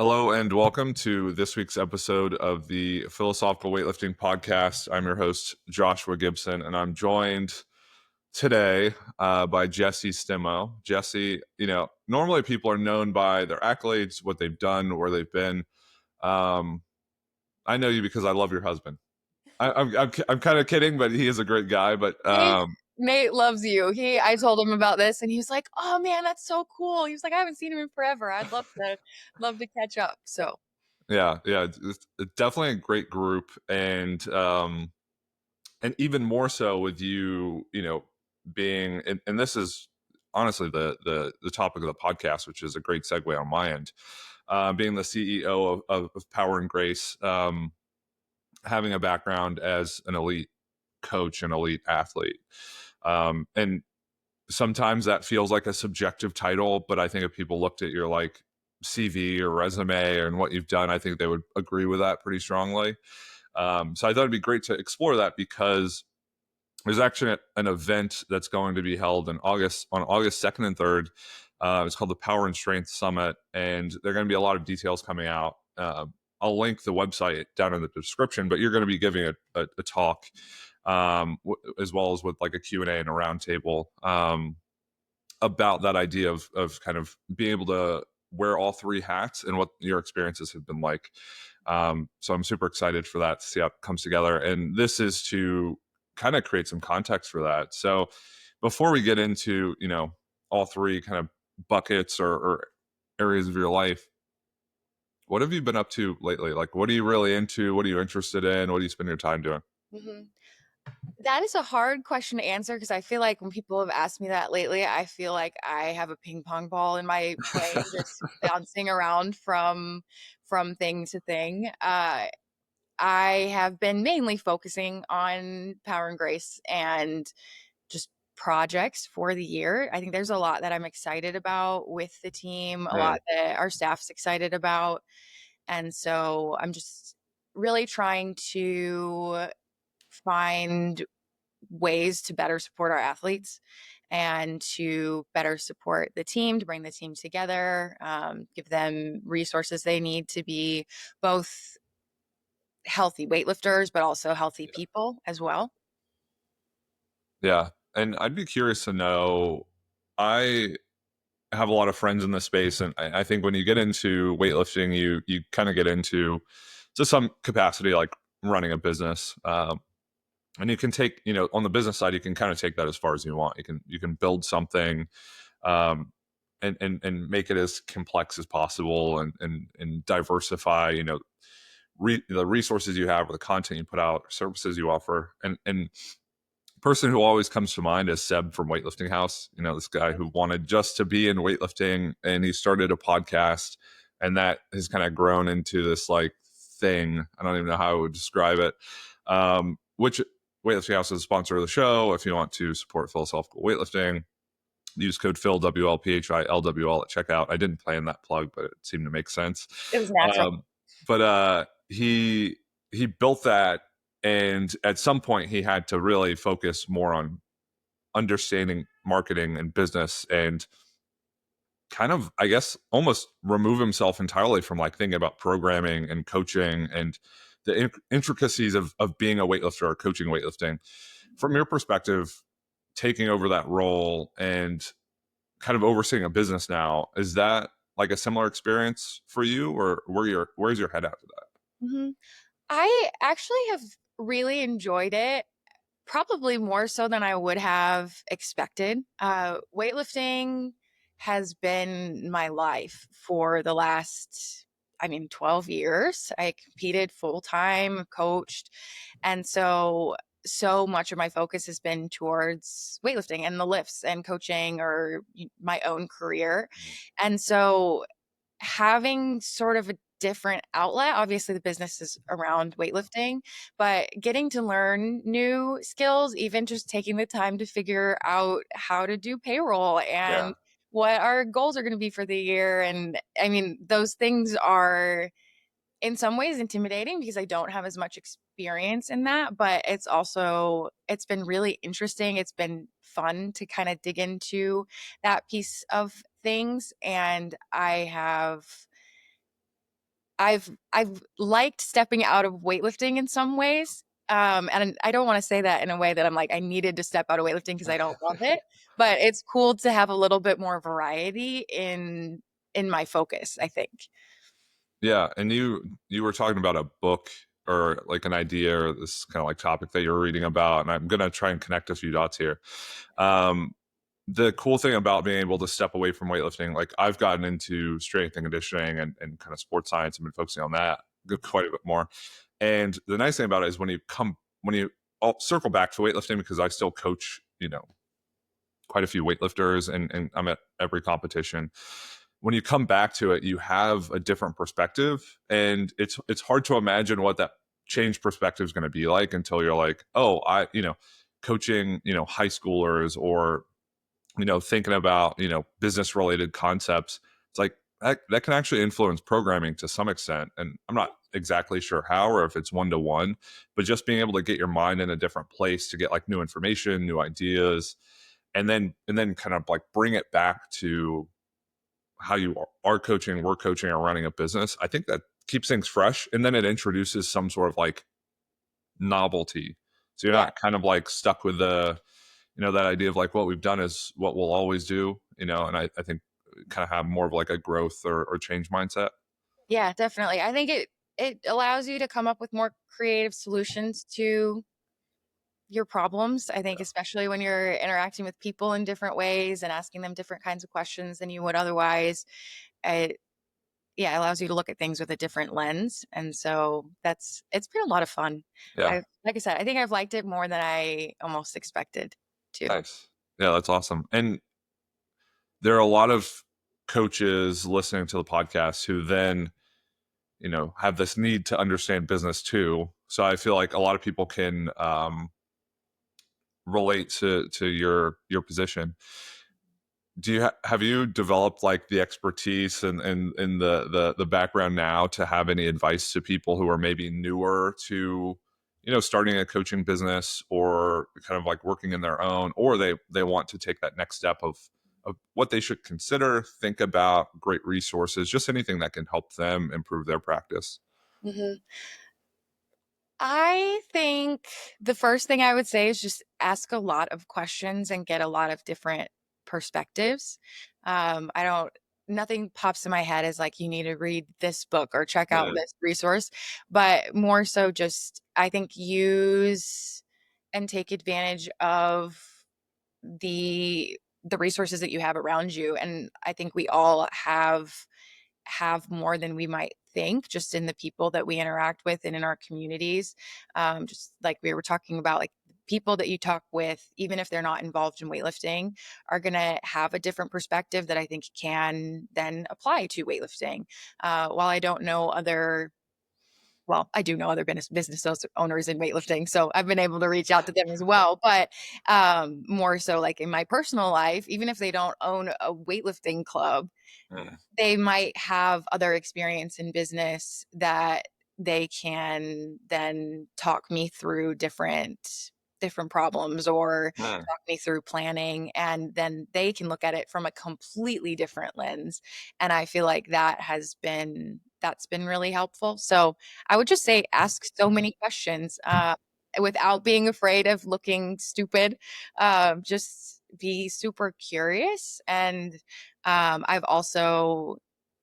Hello and welcome to this week's episode of the Philosophical Weightlifting Podcast. I'm your host, Joshua Gibson, and I'm joined today by Jessie Stemo. Jessie, normally people are known by their accolades, what they've done, where they've been. Um, I know you because I love your husband. I'm kind of kidding, but he is a great guy. But Nate loves you. I told him about this and he was like, "Oh man, that's so cool." He was like, "I haven't seen him in forever. I'd love to catch up." So, yeah, it's definitely a great group, and even more so with you, being and this is honestly the topic of the podcast, which is a great segue on my end. Being the CEO of Power and Grace, having a background as an elite coach and elite athlete, and sometimes that feels like a subjective title, but I think if people looked at your like CV or resume and what you've done, I think they would agree with that pretty strongly. So I thought it'd be great to explore that because there's actually an event that's going to be held on August 2nd and 3rd. It's called the Power and Strength Summit, and there are going to be a lot of details coming out. I'll link the website down in the description, but you're going to be giving a talk, as well as with like a Q&A and a roundtable, about that idea of kind of being able to wear all three hats and what your experiences have been like. So I'm super excited for that, to see how it comes together. And this is to kind of create some context for that. So before we get into, all three kind of buckets or areas of your life, what have you been up to lately? Like, what are you really into? What are you interested in? What do you spend your time doing? mhm. That is a hard question to answer because I feel like when people have asked me that lately, I feel like I have a ping pong ball in my brain just bouncing around from thing to thing. I have been mainly focusing on Power and Grace and just projects for the year. I think there's a lot that I'm excited about with the team, a Yeah, lot that our staff's excited about. And so I'm just really trying to find ways to better support our athletes and to better support the team, to bring the team together, give them resources they need to be both healthy weightlifters, but also healthy people as well. yeah. And I'd be curious to know. I have a lot of friends in the space, and I think when you get into weightlifting, you kind of get into, to some capacity, like running a business. And you can take, on the business side, you can kind of take that as far as you want. You can build something, um, and make it as complex as possible, and diversify, the resources you have, or the content you put out, services you offer, and person who always comes to mind is Seb from Weightlifting House. This guy who wanted just to be in weightlifting, and he started a podcast, and that has kind of grown into this like thing. I don't even know how I would describe it. Which Weightlifting House is a sponsor of the show. If you want to support philosophical weightlifting, use code Phil WLPHILWL at checkout. I didn't plan that plug, but it seemed to make sense. It was natural. But he built that, and at some point he had to really focus more on understanding marketing and business, and kind of, I guess, almost remove himself entirely from like thinking about programming and coaching and the intricacies of being a weightlifter or coaching weightlifting. From your perspective, taking over that role and kind of overseeing a business now, is that like a similar experience for you, or where's your head after that? Mhm. I actually have really enjoyed it, probably more so than I would have expected. Weightlifting has been my life for the last, 12 years. I competed full time, coached. And so much of my focus has been towards weightlifting and the lifts and coaching or my own career. And so having sort of a different outlet. Obviously, the business is around weightlifting, but getting to learn new skills, even just taking the time to figure out how to do payroll Yeah, and what our goals are going to be for the year. And those things are in some ways intimidating because I don't have as much experience in that, but it's been really interesting. It's been fun to kind of dig into that piece of things. And I have I've liked stepping out of weightlifting in some ways. And I don't want to say that in a way that I'm like I needed to step out of weightlifting because I don't love it, but it's cool to have a little bit more variety in my focus, I think. Yeah, and you were talking about a book or like an idea or this kind of like topic that you're reading about, and I'm gonna try and connect a few dots here. Um, the cool thing about being able to step away from weightlifting, like I've gotten into strength and conditioning and kind of sports science and been focusing on that quite a bit more. And the nice thing about it is when you I'll circle back to weightlifting because I still coach, quite a few weightlifters and I'm at every competition. When you come back to it, you have a different perspective, and it's hard to imagine what that change perspective is going to be like until you're like, oh, coaching, high schoolers or thinking about business related concepts. It's like that can actually influence programming to some extent, and I'm not exactly sure how or if it's one to one, but just being able to get your mind in a different place to get like new information, new ideas, and then kind of like bring it back to how you are coaching, we're coaching, or running a business. I think that keeps things fresh, and then it introduces some sort of like novelty, so you're Yeah. not kind of like stuck with the that idea of like what we've done is what we'll always do, and I think kind of have more of like a growth or change mindset. Yeah, definitely. I think it allows you to come up with more creative solutions to your problems. I think especially when you're interacting with people in different ways and asking them different kinds of questions than you would otherwise. It Yeah, it allows you to look at things with a different lens. And so it's been a lot of fun. Yeah, I Like I said, I think I've liked it more than I almost expected to. nice. Yeah, that's awesome. And there are a lot of coaches listening to the podcast who then have this need to understand business too. So I feel like a lot of people can relate to your position. Have you developed like the expertise and the background now to have any advice to people who are maybe newer to starting a coaching business or kind of like working in their own, or they want to take that next step of what they should consider, think about, great resources, just anything that can help them improve their practice? Mhm. I think the first thing I would say is just ask a lot of questions and get a lot of different perspectives. I don't, Nothing pops in my head as like, you need to read this book or check out Mm, this resource, but more so just, I think, use and take advantage of the resources that you have around you. And I think we all have more than we might think just in the people that we interact with and in our communities. Just like we were talking about, like people that you talk with, even if they're not involved in weightlifting, are going to have a different perspective that I think can then apply to weightlifting. While I don't know other well, I do know other business owners in weightlifting, so I've been able to reach out to them as well. But more so, like in my personal life, even if they don't own a weightlifting club, mm, they might have other experience in business that they can then talk me through different problems or mm. talk me through planning, and then they can look at it from a completely different lens. And I feel like that's been really helpful. So I would just say ask so many questions without being afraid of looking stupid. Just be super curious. And I've also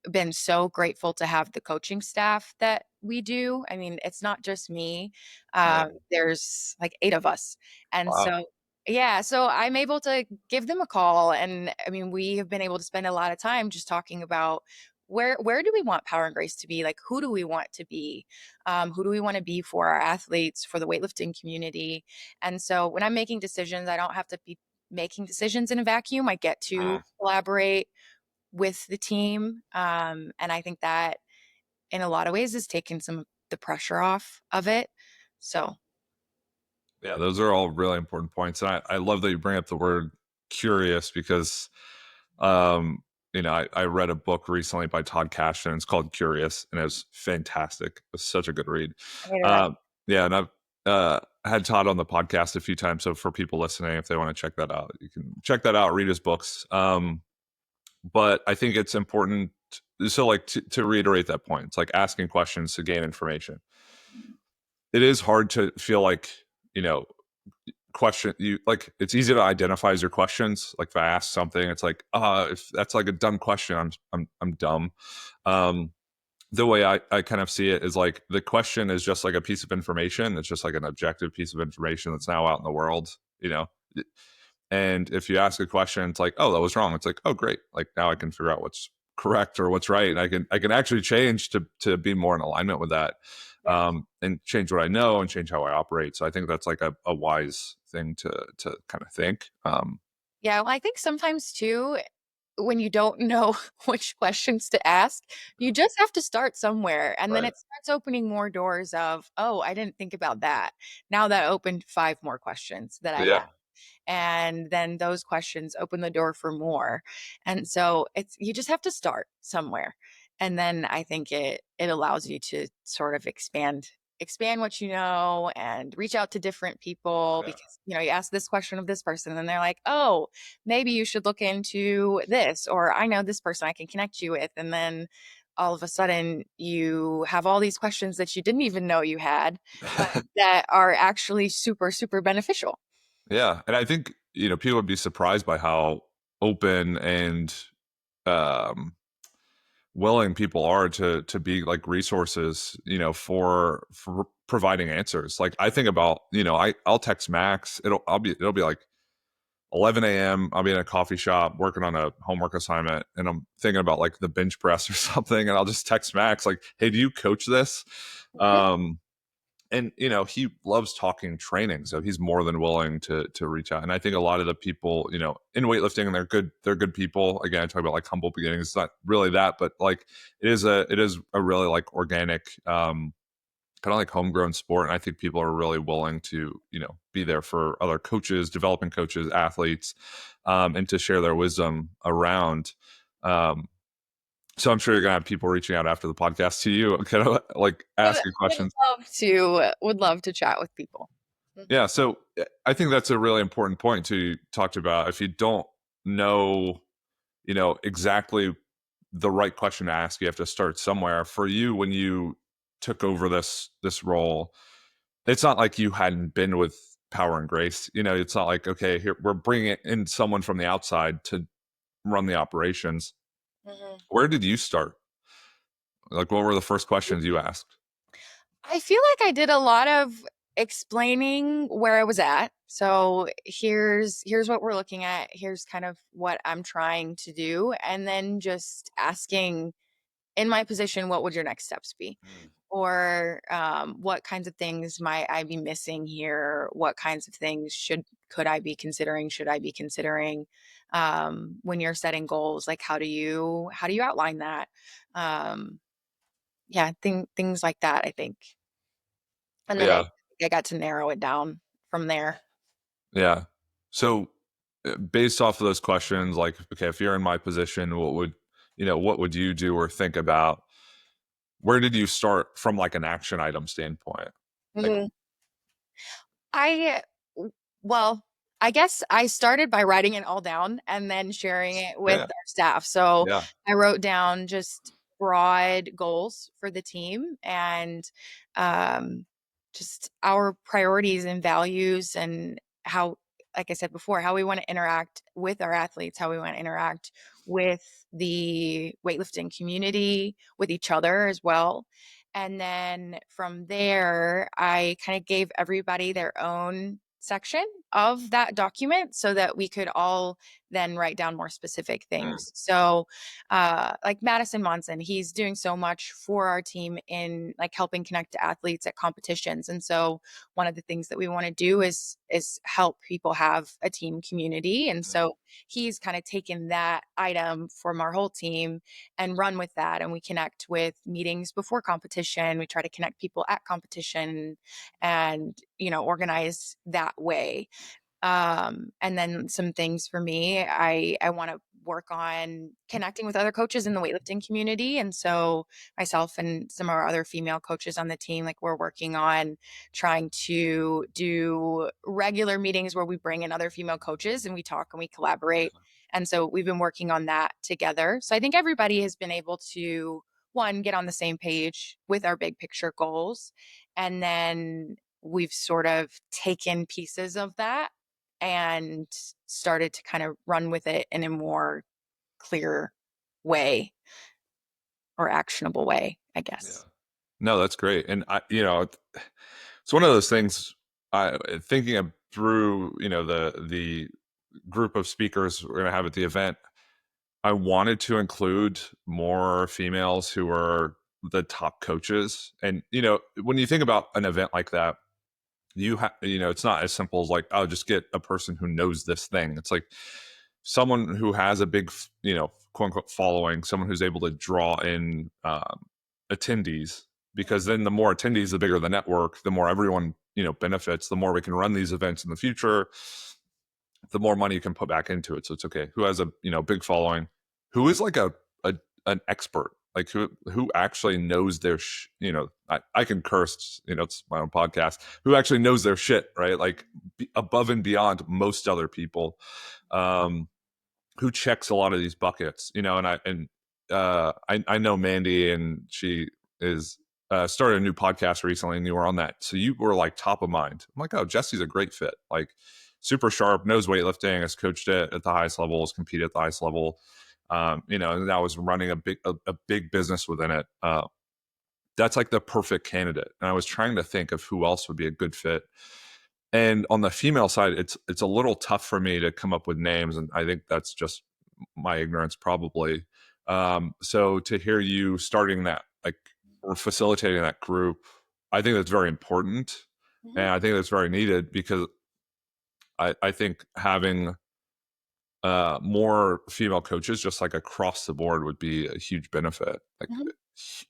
been so grateful to have the coaching staff that we do. I mean, it's not just me. Mm. There's like 8 of us. And Wow. so, yeah, so I'm able to give them a call. And I mean, we have been able to spend a lot of time just talking about where do we want Power and Grace to be? Like, who do we want to be? Who do we want to be for our athletes, for the weightlifting community? And so when I'm making decisions, I don't have to be making decisions in a vacuum. I get to Mm. collaborate with the team. And I think that in a lot of ways has taken some of the pressure off of it. So, Yeah, those are all really important points. And I love that you bring up the word curious because, um, I read a book recently by Todd Cashin. It's called Curious, and it was fantastic. It was such a good read. I hated that. Yeah, and I've had Todd on the podcast a few times. So for people listening, if they want to check that out, you can check that out, read his books. But I think it's important. so like to reiterate that point, it's like asking questions to gain information. It is hard to feel like, you know, question you like it's easy to identify as your questions. Like if I ask something, it's like, if that's like a dumb question, I'm dumb. Um, the way I kind of see it is like the question is just like a piece of information. It's just like an objective piece of information that's now out in the world, you know. And if you ask a question, it's like, oh, that was wrong. It's like, oh, great. Like now I can figure out what's correct or what's right. And I can actually change to be more in alignment with that, Yeah. and change what I know and change how I operate. So I think that's like a wise thing to kind of think. Yeah, well, I think sometimes too, when you don't know which questions to ask, you just have to start somewhere. And then Right. it starts opening more doors of, oh, I didn't think about that. Now that opened five more questions that I have. Yeah. And then those questions open the door for more. And so it's you just have to start somewhere. And then I think it allows you to sort of expand what you know and reach out to different people Yeah. because you ask this question of this person and they're like, "Oh, maybe you should look into this," or "I know this person I can connect you with." And then all of a sudden you have all these questions that you didn't even know you had, that are actually super super beneficial. Yeah. And I think, people would be surprised by how open and um willing people are to be like resources, for providing answers. Like I think about, I'll text Max. It'll be like 11 a.m. I'll be in a coffee shop working on a homework assignment and I'm thinking about like the bench press or something. And I'll just text Max like, hey, do you coach this? Um, and he loves talking training, so he's more than willing to reach out. And I think a lot of the people, in weightlifting, and they're good people. Again, I talk about like humble beginnings. It's not really that, but like it is a really like organic, kind of like homegrown sport. And I think people are really willing to be there for other coaches, developing coaches, athletes, and to share their wisdom around. um, so I'm sure you're gonna have people reaching out after the podcast to you, kind of like Would asking would questions. love to chat with people. Mhm. Yeah, so I think that's a really important point to talk about. If you don't know, exactly the right question to ask, you have to start somewhere. For you, when you took over this role, it's not like you hadn't been with Power and Grace. It's not like, okay, here we're bringing in someone from the outside to run the operations. Mhm. Where did you start? Like, what were the first questions you asked? I feel like I did a lot of explaining where I was at. So here's what we're looking at. Here's kind of what I'm trying to do, and then just asking in my position, what would your next steps be? Mm. Or what kinds of things might I be missing here? What kinds of things could I be considering? Should I be considering when you're setting goals? Like how do you outline that? Um, yeah, things like that. I think, and then Yeah, I got to narrow it down from there. yeah. So, based off of those questions, like, okay, if you're in my position, what would you do or think about? Where did you start from like an action item standpoint? Like, Mhm. I well, I guess I started by writing it all down and then sharing it with yeah, our staff. So yeah, I wrote down just broad goals for the team and um, just our priorities and values and how, like I said before, how we want to interact with our athletes, how we want to interact with the weightlifting community, with each other as well. And then from there, I kind of gave everybody their own section of that document so that we could all then write down more specific mm, things. So, like Madison Monson, he's doing so much for our team in like helping connect to athletes at competitions. And so, one of the things that we want to do is help people have a team community. And mm, so, he's kind of taken that item from our whole team and run with that. And we connect with meetings before competition. We try to connect people at competition and, organize that way. And then some things for me, I want to work on connecting with other coaches in the weightlifting community. And so myself and some of our other female coaches on the team, like we're working on trying to do regular meetings where we bring in other female coaches and we talk and we collaborate And so we've been working on that together. So I think everybody has been able to, one, get on the same page with our big picture goals. And then we've sort of taken pieces of that and started to kind of run with it in a more clear way or actionable way, I Yeah. guess. No, that's great. And it's one of those things. I thinking through, the group of speakers we're going to have at the event. I wanted to include more females who are the top coaches, and when you think about an event like that, it's not as simple as like, oh, just get a person who knows this thing. It's like someone who has a big, quote unquote following, someone who's able to draw in attendees, because then the more attendees, the bigger the network, the more everyone benefits, the more we can run these events in the future, the more money you can put back into it. So it's okay. Who has a big following, who is like a an expert, like who actually knows their I can curse, it's my own podcast, who actually knows their shit, right? Like above and beyond most other people. Um, who checks a lot of these buckets, and I know Mandy, and she is started a new podcast recently, and you were on that, so you were like top of mind. I'm like, oh, Jesse's a great fit, like super sharp, knows weightlifting, has coached it at the highest levels, competed at the highest level, and I was running a big business within it. That's like the perfect candidate, and I was trying to think of who else would be a good fit. And on the female side, it's a little tough for me to come up with names, and I think that's just my ignorance, probably. So to hear you starting that, like, or facilitating that group, I think that's very important, and Mhm. I think that's very needed, because I think having more female coaches, just like across the board, would be a huge benefit, like Mhm.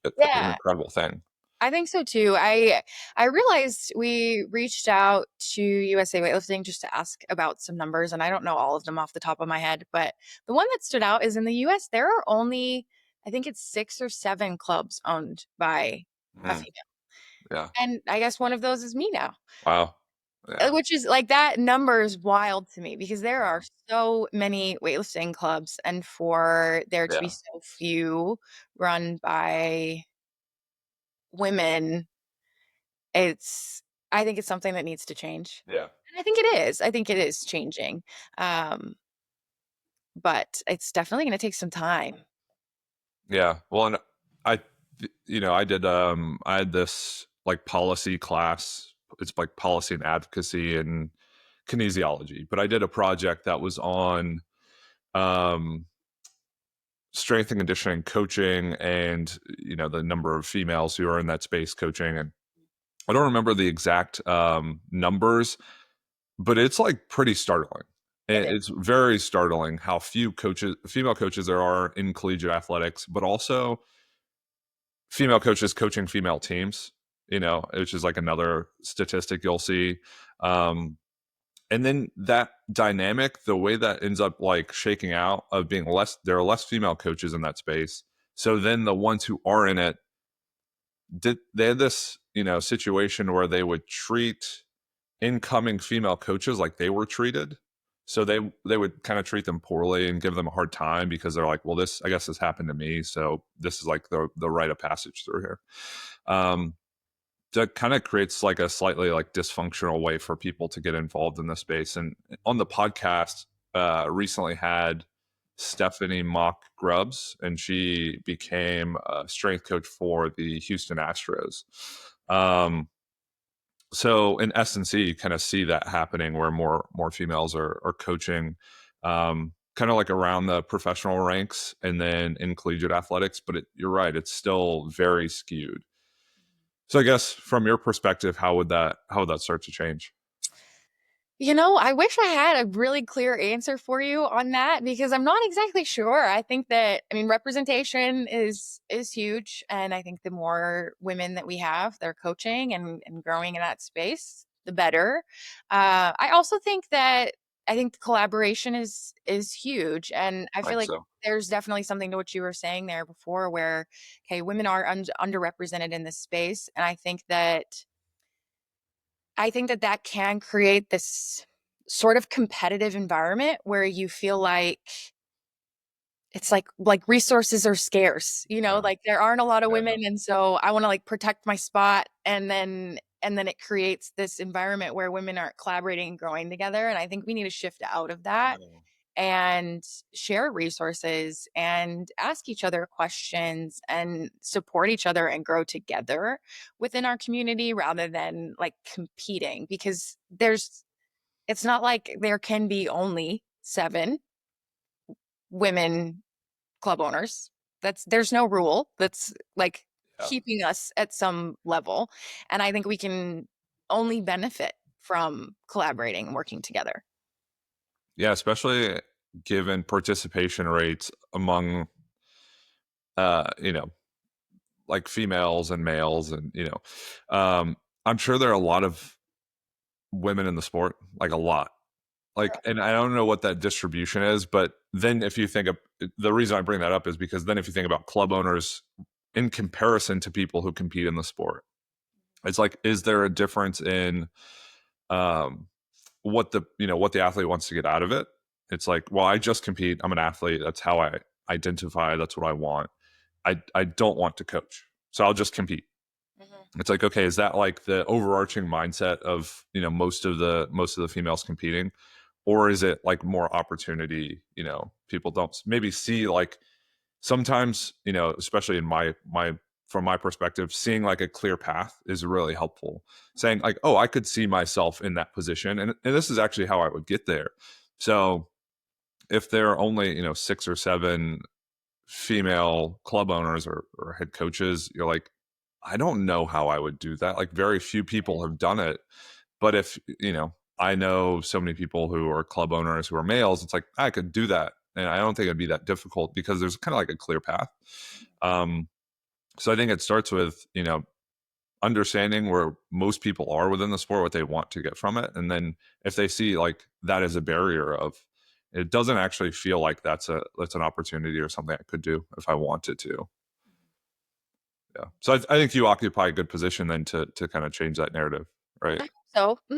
an Yeah, incredible thing. I think so too. I realized we reached out to USA Weightlifting just to ask about some numbers, and I don't know all of them off the top of my head, but the one that stood out is in the US, there are only, I think it's 6 or 7 clubs owned by a Mm, female. yeah. And I guess one of those is me now. Wow. Yeah. Which is like that number is wild to me because there Yeah. are so many weightlifting clubs, and for there to be Yeah. so few run by women, it's I think it's something that needs to change. Yeah. And I think it is. I think it is changing. Um, but it's definitely going to take some time. Yeah. Well, and I, I had this like policy class. It's like policy and advocacy and kinesiology, but I did a project that was on um, strength and conditioning coaching, and the number of females who are in that space coaching. And I don't remember the exact numbers, but it's like pretty startling. It is. It's very startling how few female coaches there are in collegiate athletics, but also female coaches coaching female teams, which is like another statistic you'll see. Um, and then that dynamic, the way that ends up like shaking out, of being there are less female coaches in that space. So then the ones who are in it, they had this, situation where they would treat incoming female coaches like they were treated. So they would kind of treat them poorly and give them a hard time, because they're like, well, this, I guess this happened to me, so this is like the rite of passage through here. Um, that kind of creates like a slightly like dysfunctional way for people to get involved in the space. And on the podcast, recently had Stephanie Mock Grubbs, and she became a strength coach for the Houston Astros. So in S&C, you kind of see that happening, where more females are coaching, kind of like around the professional ranks, and then in collegiate athletics. But you're right, it's still very skewed. So I guess from your perspective, how would that start to change? I wish I had a really clear answer for you on that because I'm not exactly sure. I think that representation is huge, and I think the more women that we have that are coaching and growing in that space, the better. I think the collaboration is huge, and I I feel think like so. there's definitely something to what you were saying there before, where okay, women are underrepresented in this space, and I think that that can create this sort of competitive environment where you feel like it's like resources are scarce, Yeah. like there aren't a lot of Yeah. women, and so I want to like protect my spot, and then it creates this environment where women aren't collaborating and growing together, and I think we need to shift out of that Yeah. and share resources and ask each other questions and support each other and grow together within our community rather than like competing, because it's not like there can be only 7 women club owners. There's no rule that's like Yeah. keeping us at some level. And I think we can only benefit from collaborating and working together. Yeah, especially given participation rates among you know, like females and males and I'm sure there are a lot of women in the sport, like a lot. Like, and I don't know what that distribution is, but then if you think of the reason I bring that up is because then if you think about club owners in comparison to people who compete in the sport, it's like, is there a difference in um, what the athlete wants to get out of it? It's like, well, I just compete. I'm an athlete. That's how I identify. That's what I want. I don't want to coach, so I'll just compete. Mhm. It's like, okay, is that like the overarching mindset of most of the females competing, or is it like more opportunity? People don't maybe see like sometimes especially in my from my perspective, seeing like a clear path is really helpful. Saying like, oh, I could see myself in that position, and this is actually how I would get there. So if there are only 6 or 7 female club owners or head coaches, you're like, I don't know how I would do that. Like very few people have done it. But if, I know so many people who are club owners who are males, it's like I could do that. And I don't think it'd be that difficult because there's kind of like a clear path. Um, so I think it starts with, understanding where most people are within the sport, what they want to get from it. And then if they see like that as a barrier of it doesn't actually feel like that's an opportunity or something I could do if I wanted to. Yeah. So I think you occupy a good position then to kind of change that narrative, right? I hope so.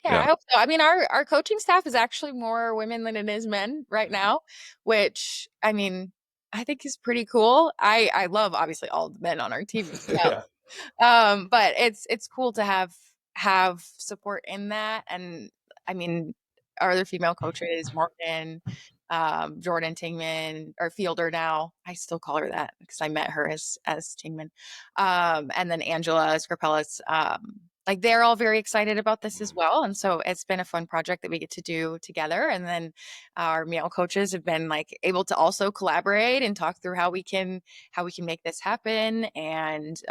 Yeah, I Yeah. hope so. I mean, our coaching staff is actually more women than it is men right now, which I mean, I think is pretty cool. I love obviously all the men on our team as well. Yeah. But it's cool to have support in that. And I mean, our other female coaches, Morgan, Jordan Tingman, or Fielder now. I still call her that because I met her as Tingman. And then Angela Scarpellis, like they're all very excited about this as well. And so it's been a fun project that we get to do together. And then our male coaches have been like able to also collaborate and talk through how we can make this happen, and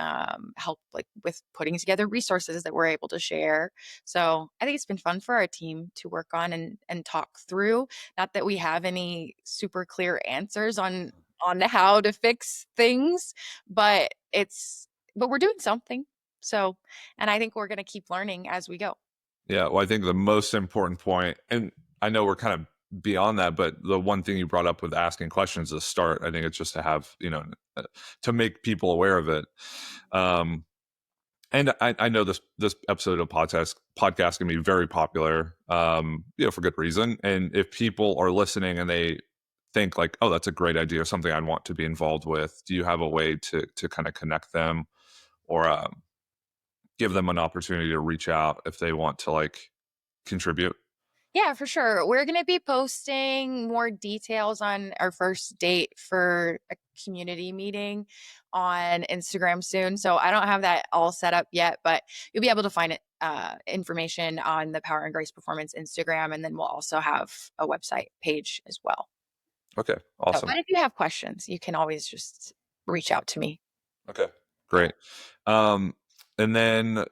help like with putting together resources that we're able to share. So I think it's been fun for our team to work on and talk through. Not that we have any super clear answers on how to fix things, but we're doing something. So, and I think we're going to keep learning as we go. Yeah. Well, I think the most important point, and I know we're kind of beyond that, but the one thing you brought up with asking questions is a start. I think it's just to have, to make people aware of it. Um, and I know this episode of podcast can be very popular, for good reason. And if people are listening and they think like, oh, that's a great idea, or something I'd want to be involved with, do you have a way to kind of connect them or give them an opportunity to reach out if they want to like contribute? Yeah, for sure. We're going to be posting more details on our first date for a community meeting on Instagram soon. So I don't have that all set up yet, but you'll be able to find it information on the Power and Grace Performance Instagram, and then we'll also have a website page as well. Okay, So, awesome. but if you have questions, you can always just reach out to me. Okay, Yeah. great. And then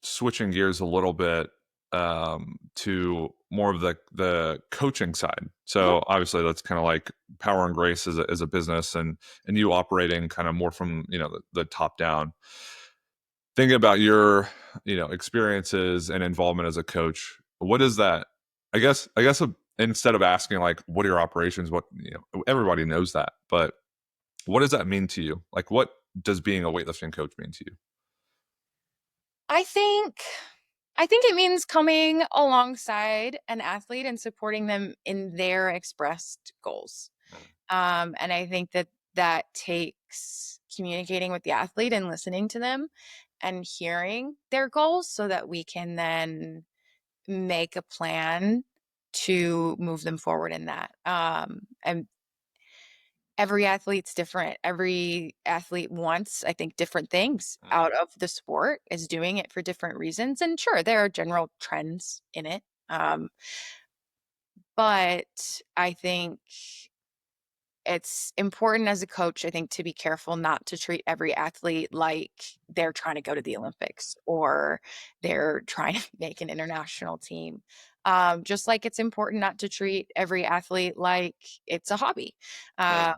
switching gears a little bit to more of the coaching side. Mhm. So obviously that's kind of like Power and Grace as a business, and you operating kind of more from the top down. Thinking about your experiences and involvement as a coach, what is that? I guess instead of asking like what are your operations, what everybody knows that, but what does that mean to you? Like what does being a weightlifting coach mean to you? I think I think it means coming alongside an athlete and supporting them in their expressed goals. And I think that that takes communicating with the athlete and listening to them and hearing their goals so that we can then make a plan to move them forward in that. And every athlete's different. Every athlete wants, I think, different things out of the sport, is doing it for different reasons. And sure, there are general trends in it. But I think it's important as a coach, I think, to be careful not to treat every athlete like they're trying to go to the Olympics or they're trying to make an international team. Just like it's important not to treat every athlete like it's a hobby. Right. Uh,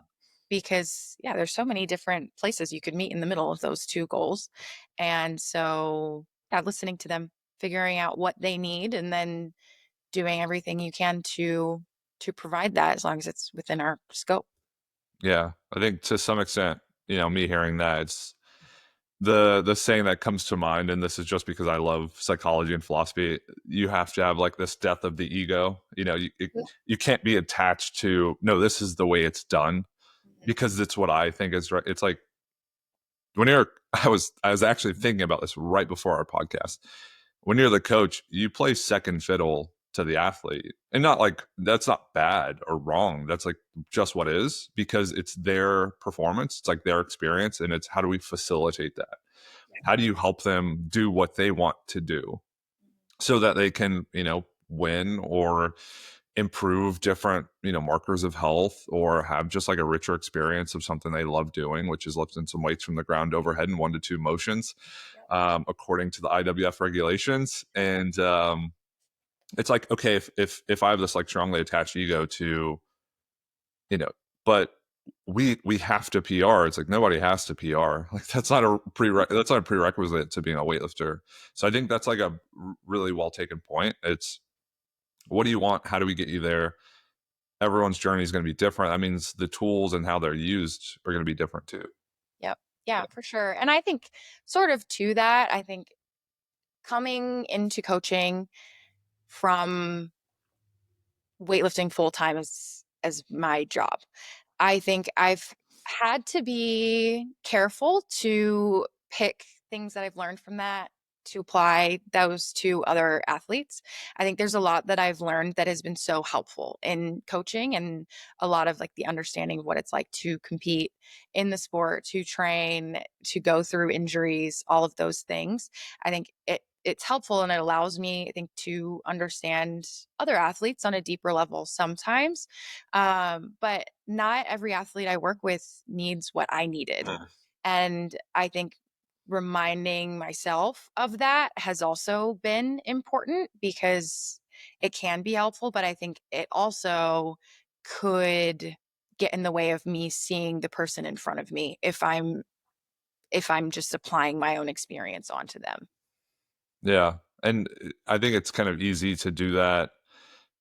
because, yeah, there's so many different places you could meet in the middle of those two goals. And so, yeah, listening to them, figuring out what they need, and then doing everything you can to provide that as long as it's within our scope. Yeah, I think to some extent, me hearing that, it's the saying that comes to mind, and this is just because I love psychology and philosophy. You have to have like this death of the ego. Yeah. You can't be attached to, no, this is the way it's done Mhm. because it's what I think is right. It's like when you're I was actually thinking about this right before our podcast. When you're the coach, you play second fiddle to the athlete. And not like that's not bad or wrong. That's like just what is, because it's their performance, it's like their experience, and it's how do we facilitate that? How do you help them do what they want to do so that they can, win or improve different, markers of health, or have just like a richer experience of something they love doing, which is lifting some weights from the ground overhead in 1 to 2 motions, Yep. according to the IWF regulations. And it's like, okay, if I have this like strongly attached ego to, you know, but we have to PR. It's like nobody has to PR. Like that's not a prerequisite to being a weightlifter. So I think that's like a really well taken point. It's what do you want? How do we get you there? Everyone's journey is going to be different. That means the tools and how they're used are going to be different too. Yep. Yeah, for sure. And I think sort of to that, I think coming into coaching from weightlifting full time as my job, I think I've had to be careful to pick things that I've learned from that to apply those to other athletes. I think there's a lot that I've learned that has been so helpful in coaching, and a lot of like the understanding of what it's like to compete in the sport, to train, to go through injuries, all of those things. I think it's helpful, and it allows me, I think, to understand other athletes on a deeper level sometimes. But not every athlete I work with needs what I needed. And I think reminding myself of that has also been important because it can be helpful, but I think it also could get in the way of me seeing the person in front of me if I'm just applying my own experience onto them. Yeah. And I think it's kind of easy to do that.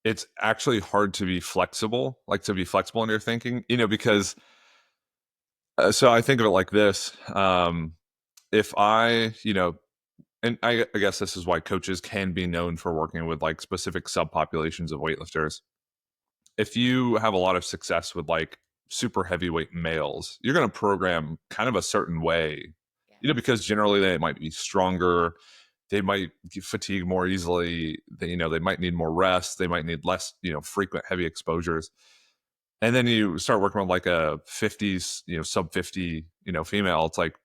It's actually hard to be flexible, like to be flexible in your thinking, because so I think of it like this. If I, and I guess this is why coaches can be known for working with like specific subpopulations of weightlifters. If you have a lot of success with like super heavyweight males, you're going to program kind of a certain way, Yeah. because generally they might be stronger, they might fatigue more easily, they might need more rest, they might need less, frequent heavy exposures. And then you start working with like a 50s, sub 50, female. It's like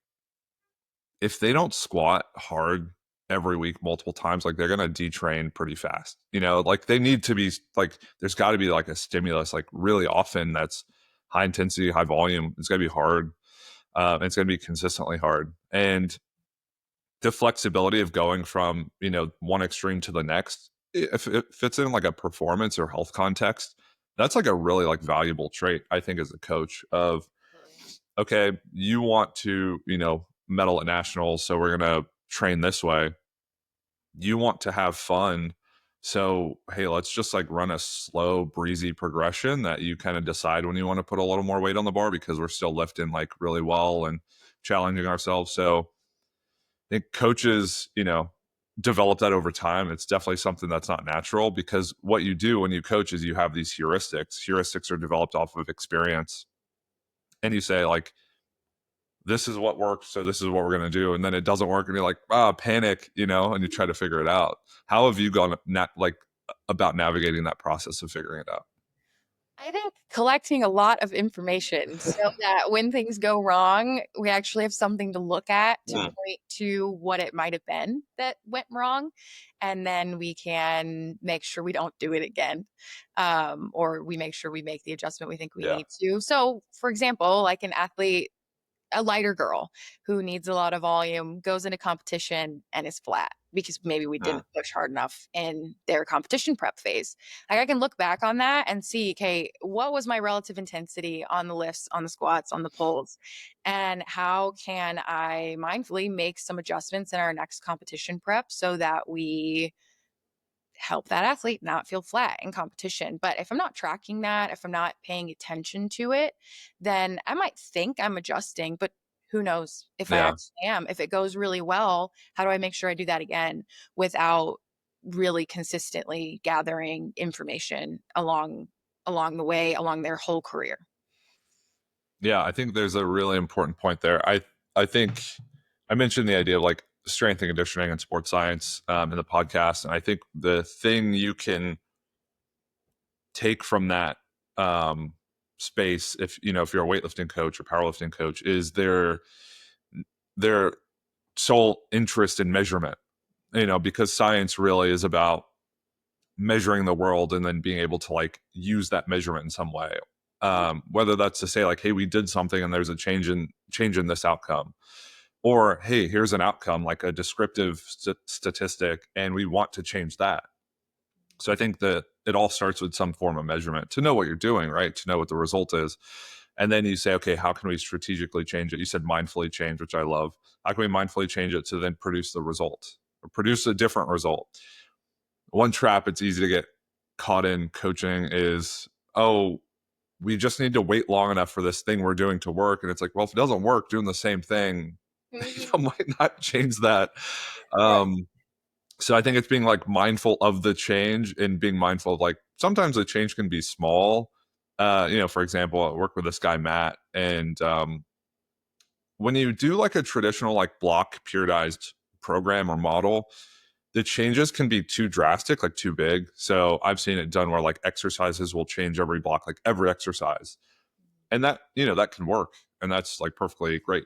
if they don't squat hard every week multiple times, like they're gonna detrain pretty fast. Like they need to be like there's got to be like a stimulus, like really often that's high intensity, high volume. It's gonna be hard. It's gonna be consistently hard, and the flexibility of going from one extreme to the next, if it fits in like a performance or health context, that's like a really like valuable trait, I think, as a coach of Absolutely. okay, you want to, medal at nationals, so we're going to train this way. You want to have fun. So, hey, let's just like run a slow, breezy progression that you kind of decide when you want to put a little more weight on the bar because we're still lifting like really well and challenging ourselves. So, I think coaches, develop that over time. It's definitely something that's not natural, because what you do when you coach is you have these heuristics. Heuristics are developed off of experience, and you say like, this is what works, so this is what we're going to do, and then it doesn't work, and you're like, panic, and you try to figure it out. How have you gone about navigating that process of figuring it out? I think collecting a lot of information so that when things go wrong, we actually have something to look at to Mm. point to what it might have been that went wrong. And then we can make sure we don't do it again. Or we make sure we make the adjustment we think we Yeah. need to. So, for example, like an athlete, a lighter girl who needs a lot of volume goes into competition and is flat because maybe we Mm. didn't push hard enough in their competition prep phase. Like I can look back on that and see, okay, what was my relative intensity on the lifts, on the squats, on the pulls, and how can I mindfully make some adjustments in our next competition prep so that we help that athlete not feel flat in competition. But if I'm not tracking that, if I'm not paying attention to it, then I might think I'm adjusting, but who knows if I Yeah. actually am. If it goes really well, how do I make sure I do that again without really consistently gathering information along the way, along their whole career? Yeah, I think there's a really important point there. I think I mentioned the idea of like strength and conditioning and sports science in the podcast, and I think the thing you can take from that um, space, if you're a weightlifting coach or powerlifting coach, is their sole interest in measurement. Because science really is about measuring the world and then being able to like use that measurement in some way. Whether that's to say like, hey, we did something and there's a change in this outcome, or hey, here's an outcome like a descriptive statistic, and we want to change that. So I think that it all starts with some form of measurement to know what you're doing, right? To know what the result is. And then you say, okay, how can we strategically change it? You said mindfully change, which I love. How can we mindfully change it to then produce the result or produce a different result? One trap it's easy to get caught in coaching is, oh, we just need to wait long enough for this thing we're doing to work. And it's like, well, if it doesn't work, doing the same thing Mhm. might not change that. Right. So I think it's being like mindful of the change and being mindful of like sometimes the change can be small. For example, I work with this guy Matt, and when you do like a traditional like block periodized program or model, the changes can be too drastic, like too big. So I've seen it done where like exercises will change every block, like every exercise, and that can work, and that's like perfectly great.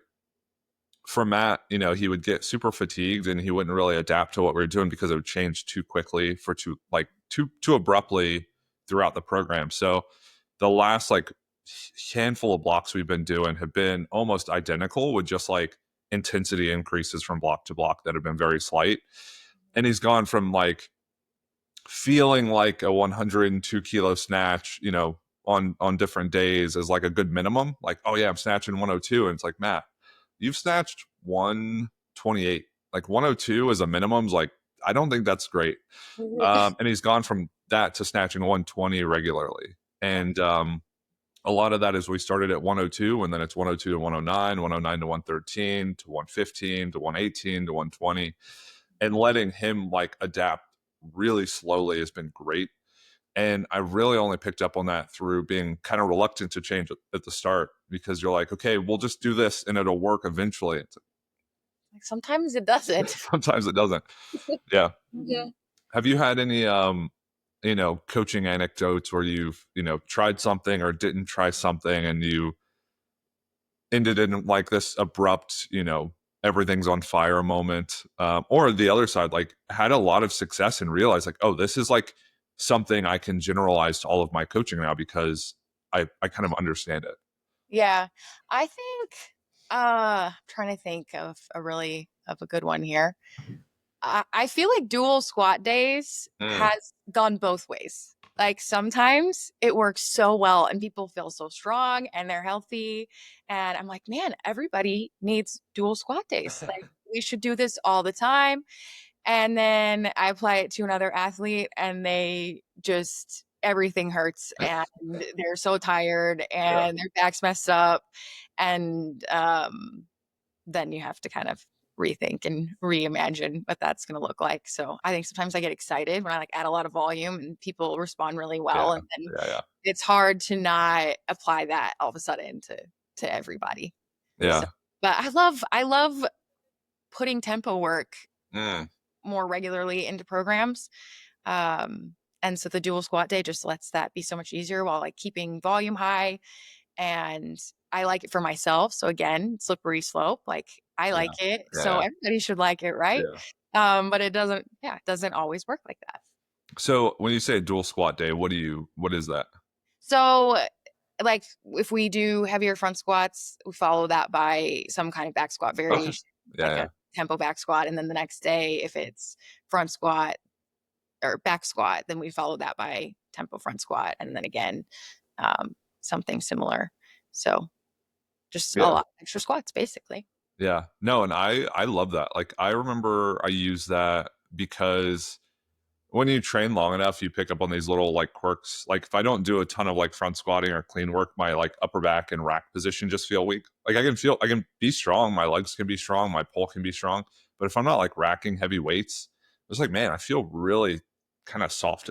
For Matt, he would get super fatigued and he wouldn't really adapt to what we were doing because it would change too quickly for too abruptly throughout the program. So the last like handful of blocks we've been doing have been almost identical with just like intensity increases from block to block that have been very slight. And he's gone from like feeling like a 102 kilo snatch, on different days as like a good minimum. Like, oh yeah, I'm snatching 102, and it's like, Matt, you've snatched 128. Like 102 as a minimum is like, I don't think that's great. And he's gone from that to snatching 120 regularly, and a lot of that is we started at 102, and then it's 102 to 109, 109 to 113 to 115 to 118 to 120, and letting him like adapt really slowly has been great. And I really only picked up on that through being kind of reluctant to change at the start, because you're like, okay, we'll just do this and it'll work eventually. Like sometimes it doesn't. Sometimes it doesn't. Yeah. Mhm. Have you had any coaching anecdotes where you've tried something or didn't try something and you ended in like this abrupt, everything's on fire moment, or the other side, like had a lot of success and realized like, oh, this is like something I can generalize to all of my coaching now because I kind of understand it. Yeah. I think trying to think of a good one here. I feel like dual squat days Mm. has gone both ways. Like sometimes it works so well and people feel so strong and they're healthy. And I'm like, man, everybody needs dual squat days. Like we should do this all the time. And then I apply it to another athlete and they just everything hurts and they're so tired Yeah. and their back's messed up. And then you have to kind of rethink and reimagine what that's going to look like. So I think sometimes I get excited when I like add a lot of volume and people respond really Yeah. well, and then Yeah. it's hard to not apply that all of a sudden to everybody. So, Yeah. but I love putting tempo work Mm, more regularly into programs. And so the dual squat day just lets that be so much easier while like keeping volume high. And I like it for myself. So again, slippery slope. Like I yeah. like it. So Yeah. everybody should like it, right? Yeah. But it doesn't always work like that. So when you say dual squat day, what is that? So like if we do heavier front squats, we follow that by some kind of back squat Okay. variation, like Yeah. a tempo back squat. And then the next day, if it's front squat or back squat, then we follow that by tempo front squat. And then again, um, something similar. So just a Yeah. lot of extra squats, basically. Yeah. No, and I love that. Like I remember I use that because when you train long enough, you pick up on these little like quirks. Like if I don't do a ton of like front squatting or clean work, my like upper back and rack position just feel weak. Like I can be strong, my legs can be strong, my pull can be strong, but if I'm not like racking heavy weights, it's like man, I feel really kind of soft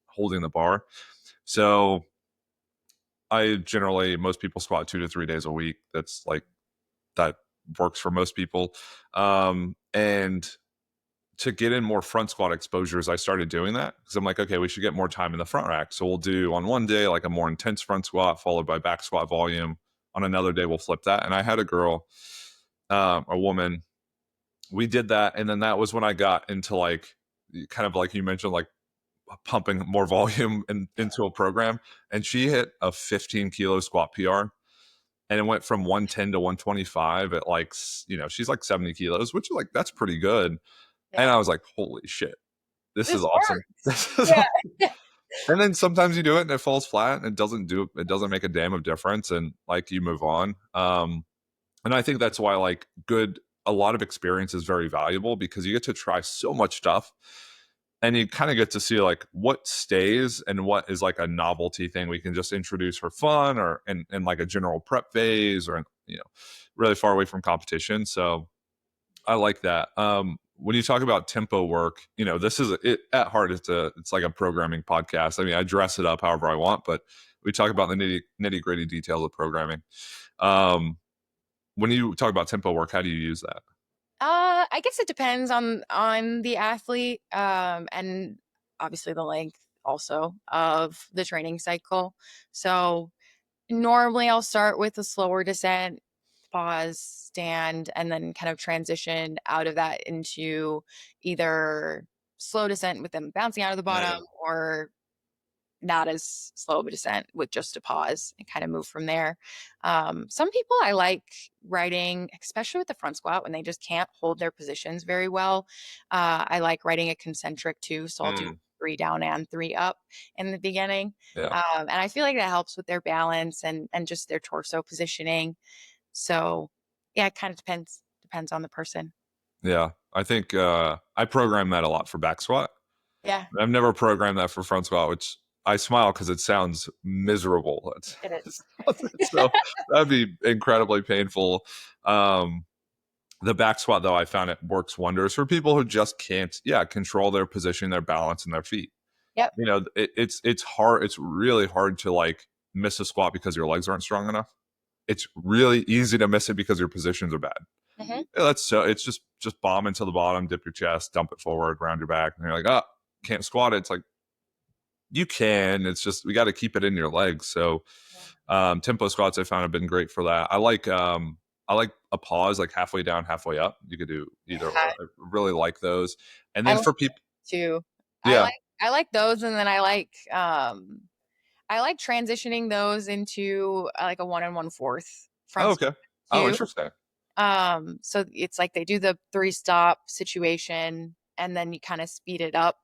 holding the bar. So I generally most people squat 2 to 3 days a week. That's like that works for most people. And to get in more front squat exposures, I started doing that because I'm like, okay, we should get more time in the front rack. So we'll do on one day like a more intense front squat followed by back squat volume. On another day, we'll flip that. And I had a girl, a woman, we did that. And then that was when I got into like, kind of like you mentioned, like pumping more volume into a program. And she hit a 15 kilo squat PR and it went from 110 to 125 at like, she's like 70 kilos, which is like, that's pretty good. And Yeah. I was like, holy shit, this is This awesome. works. This is Yeah. awesome. And then sometimes you do it and it falls flat and it doesn't make a damn of difference. And like you move on. And I think that's why like a lot of experience is very valuable because you get to try so much stuff and you kind of get to see like what stays and what is like a novelty thing we can just introduce for fun or in like a general prep phase or really far away from competition. So I like that. When you talk about tempo work, this is it at heart. It's like a programming podcast. I mean, I dress it up however I want, but we talk about the nitty gritty details of programming. Um, when you talk about tempo work, how do you use that? I guess it depends on the athlete, and obviously the length also of the training cycle. So normally I'll start with a slower descent, pause, stand, and then kind of transition out of that into either slow descent with them bouncing out of the bottom Mm, or not as slow of a descent with just a pause and kind of move from there. Some people I like writing, especially with the front squat when they just can't hold their positions very well. I like writing a concentric too. So I'll do mm, 3 down and 3 up in the beginning. yeah, And I feel like that helps with their balance and just their torso positioning. So yeah, it kind of depends on the person. yeah. I think I program that a lot for back squat. Yeah, I've never programmed that for front squat, which I smile because it sounds miserable. it is. So that'd be incredibly painful. Um, the back squat, though, I found it works wonders for people who just can't, control their position, their balance, and their feet. Yep. It's hard. It's really hard to like miss a squat because your legs aren't strong enough. It's really easy to miss it because your positions are bad. Hmm. Yeah, that's so. It's just bomb into the bottom, dip your chest, dump it forward, round your back, and you're like, oh, can't squat it. It's like you can. It's just we got to keep it in your legs. So tempo squats I found have been great for that. I like a pause like halfway down, halfway up. You could do either Yeah. or. I really like those. And I then like for people, too. I yeah. like I like those, and then I like transitioning those into like a 1 1/4 Oh, front okay. squat Oh, too. interesting. So it's like they do the 3 stop situation, and then you kind of speed it up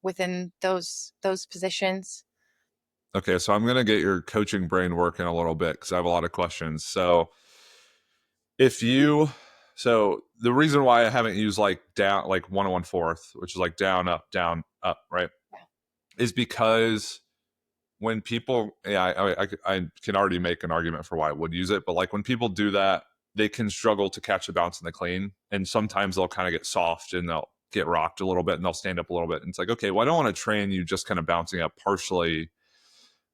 within those positions. Okay, so I'm gonna get your coaching brain working a little bit because I have a lot of questions. So if you so the reason why I haven't used like down like 1 1/4, which is like down, up, right? Yeah. Is because when people I can already make an argument for why I would use it, but like when people do that, they can struggle to catch the bounce in the clean. And sometimes they'll kind of get soft and they'll get rocked a little bit and they'll stand up a little bit. And it's like, okay, well, I don't want to train you just kind of bouncing up partially.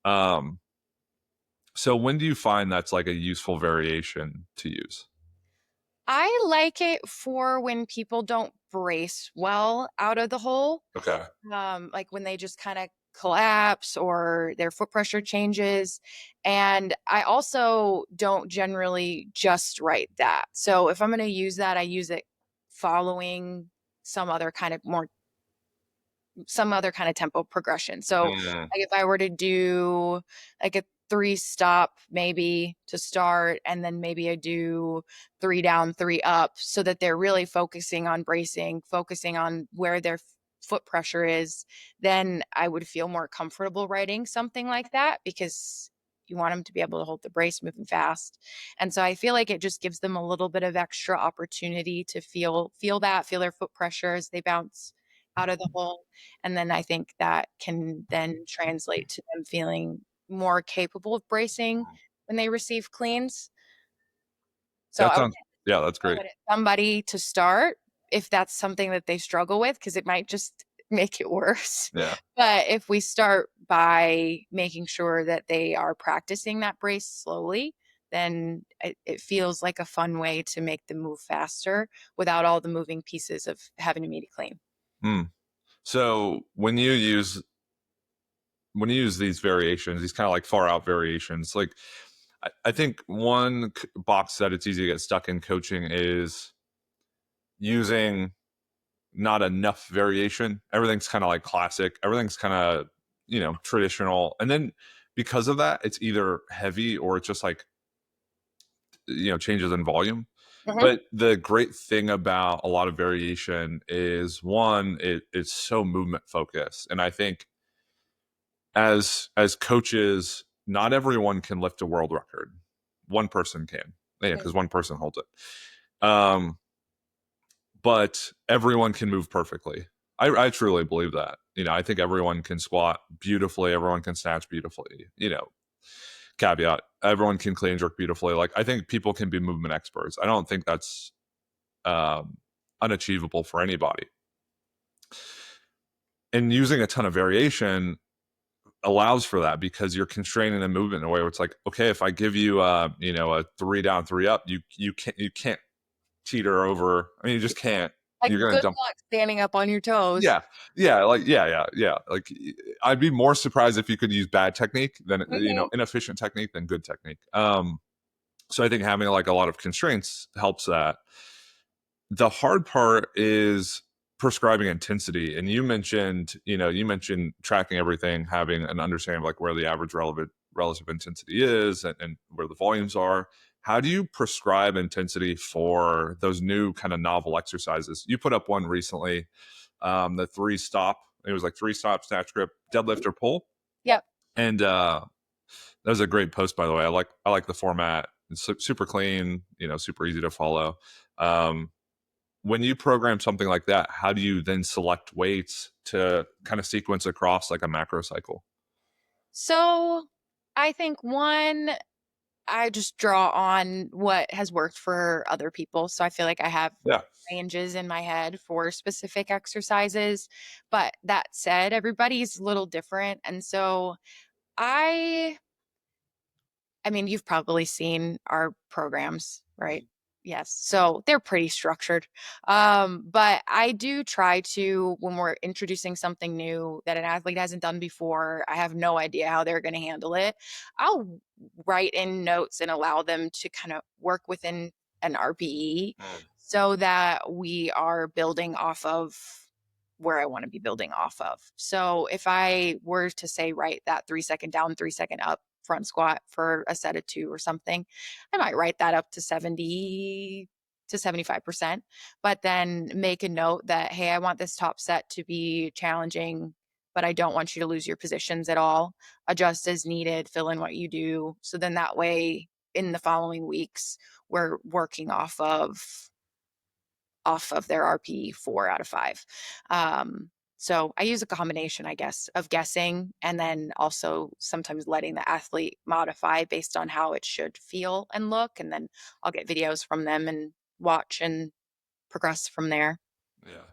Um, so when do you find that's like a useful variation to use? I like it for when people don't brace well out of the hole. Okay. Like when they just kind of collapse or their foot pressure changes. And I also don't generally just write that. So if I'm going to use that, I use it following some other kind of more some other kind of tempo progression. So, Mm, like if I were to do like a three stop maybe to start, and then maybe I do three down, three up, so that they're really focusing on bracing, focusing on where their foot pressure is, then I would feel more comfortable writing something like that because you want them to be able to hold the brace moving fast. And so I feel like it just gives them a little bit of extra opportunity to feel their foot pressure as they bounce out of the hole. And then I think that can then translate to them feeling more capable of bracing when they receive cleans. So that I would sounds, yeah, that's throw great. it at somebody to start if that's something that they struggle with, because it might just make it worse. Yeah. But if we start by making sure that they are practicing that brace slowly, then it feels like a fun way to make them move faster without all the moving pieces of having to meet a clean. Mm. So when you use these variations, these kind of like far out variations, like I think one box that it's easy to get stuck in coaching is using not enough variation. Everything's kind of like classic. Everything's kind of, traditional. And then because of that, it's either heavy or it's just like, changes in volume. Mhm. But the great thing about a lot of variation is one, it's so movement focused. And I think as coaches, not everyone can lift a world record. One person can, yeah, because one person holds it. But everyone can move perfectly. I truly believe that. I think everyone can squat beautifully. Everyone can snatch beautifully. Caveat: everyone can clean and jerk beautifully. Like I think people can be movement experts. I don't think that's um, unachievable for anybody. And using a ton of variation allows for that because you're constraining the movement in a way where it's like, okay, if I give you a three down, three up, you can't teeter over. I mean, you just can't. Like, You're gonna good dump. luck standing up on your toes. Yeah, yeah, like yeah. Like I'd be more surprised if you could use bad technique than Mhm. inefficient technique than good technique. So I think having like a lot of constraints helps that. The hard part is prescribing intensity, and you mentioned tracking everything, having an understanding of like where the average relevant relative intensity is, and where the volumes are. How do you prescribe intensity for those new kind of novel exercises? You put up one recently, the three stop. It was like three stop snatch grip, deadlift or pull, Yep. and that was a great post, by the way. I like the format. It's super clean, super easy to follow. Um, when you program something like that, how do you then select weights to kind of sequence across like a macro cycle? So I think one, I just draw on what has worked for other people. So I feel like I have Yeah. ranges in my head for specific exercises. But that said, everybody's a little different. And so I I mean, you've probably seen our programs, right? Yes. So they're pretty structured. But I do try to, when we're introducing something new that an athlete hasn't done before, I have no idea how they're going to handle it. I'll write in notes and allow them to kind of work within an RPE Mm. so that we are building off of where I want to be building off of. So if I were to say, write that 3 second down, 3 second up front squat for a set of two or something, I might write that up to 70 to 75%, but then make a note that, hey, I want this top set to be challenging, but I don't want you to lose your positions at all. Adjust as needed, fill in what you do. So then that way, in the following weeks, we're working off of their RP 4 out of 5. So I use a combination, I guess, of guessing and then also sometimes letting the athlete modify based on how it should feel and look. And then I'll get videos from them and watch and progress from there. Yeah.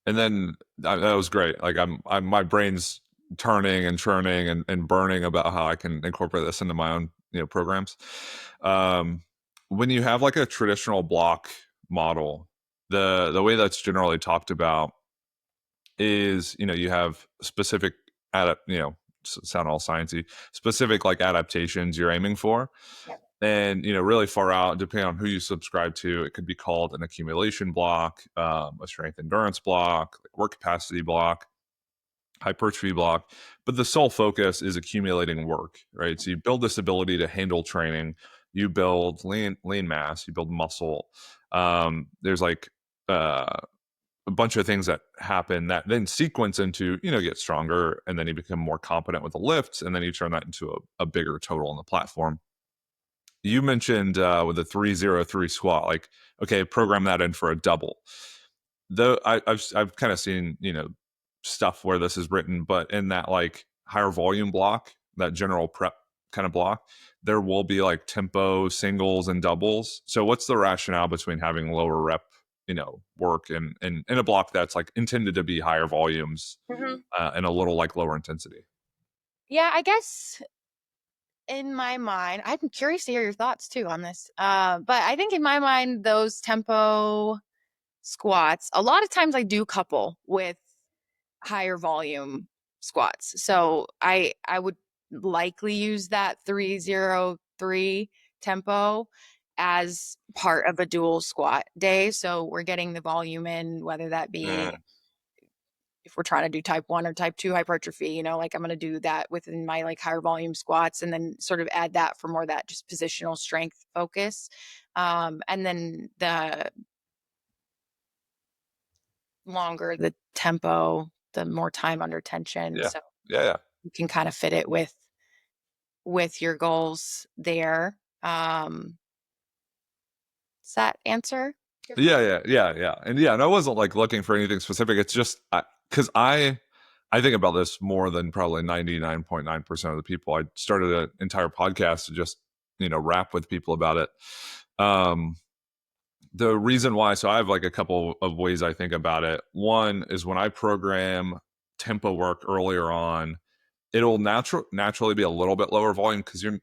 And then that was great. Like my brain's turning and churning and burning about how I can incorporate this into my own, programs. Um, when you have like a traditional block model, the way that's generally talked about is, you have specific sound all sciencey, specific like adaptations you're aiming for. Yeah. And really far out, depending on who you subscribe to, it could be called an accumulation block, a strength endurance block, like work capacity block, hypertrophy block. But the sole focus is accumulating work, right? So you build this ability to handle training, you build lean mass, you build muscle. There's like a bunch of things that happen that then sequence into, get stronger, and then you become more competent with the lifts, and then you turn that into a bigger total on the platform. You mentioned with the 303 squat, like, okay, program that in for a double. Though I've kind of seen, stuff where this is written, but in that like higher volume block, that general prep kind of block, there will be like tempo singles and doubles. So what's the rationale between having lower rep, work and in a block that's like intended to be higher volumes Mhm. and a little like lower intensity? Yeah, I guess in my mind, I'm curious to hear your thoughts too on this. But I think in my mind, those tempo squats, a lot of times I do couple with higher volume squats. So I would likely use that 303 tempo as part of a dual squat day. So we're getting the volume in, whether that be if we're trying to do type 1 or type 2 hypertrophy, like I'm going to do that within my like higher volume squats and then sort of add that for more that just positional strength focus. And then the longer the tempo, the more time under tension. Yeah, So yeah, yeah. you can kind of fit it with your goals there. Does that answer your Yeah, question? yeah, yeah, yeah, and I wasn't like looking for anything specific. It's just because I think about this more than probably 99.9% of the people. I started an entire podcast to just rap with people about it. Um, the reason why, so I have like a couple of ways I think about it. One is when I program tempo work earlier on, it'll naturally be a little bit lower volume because you're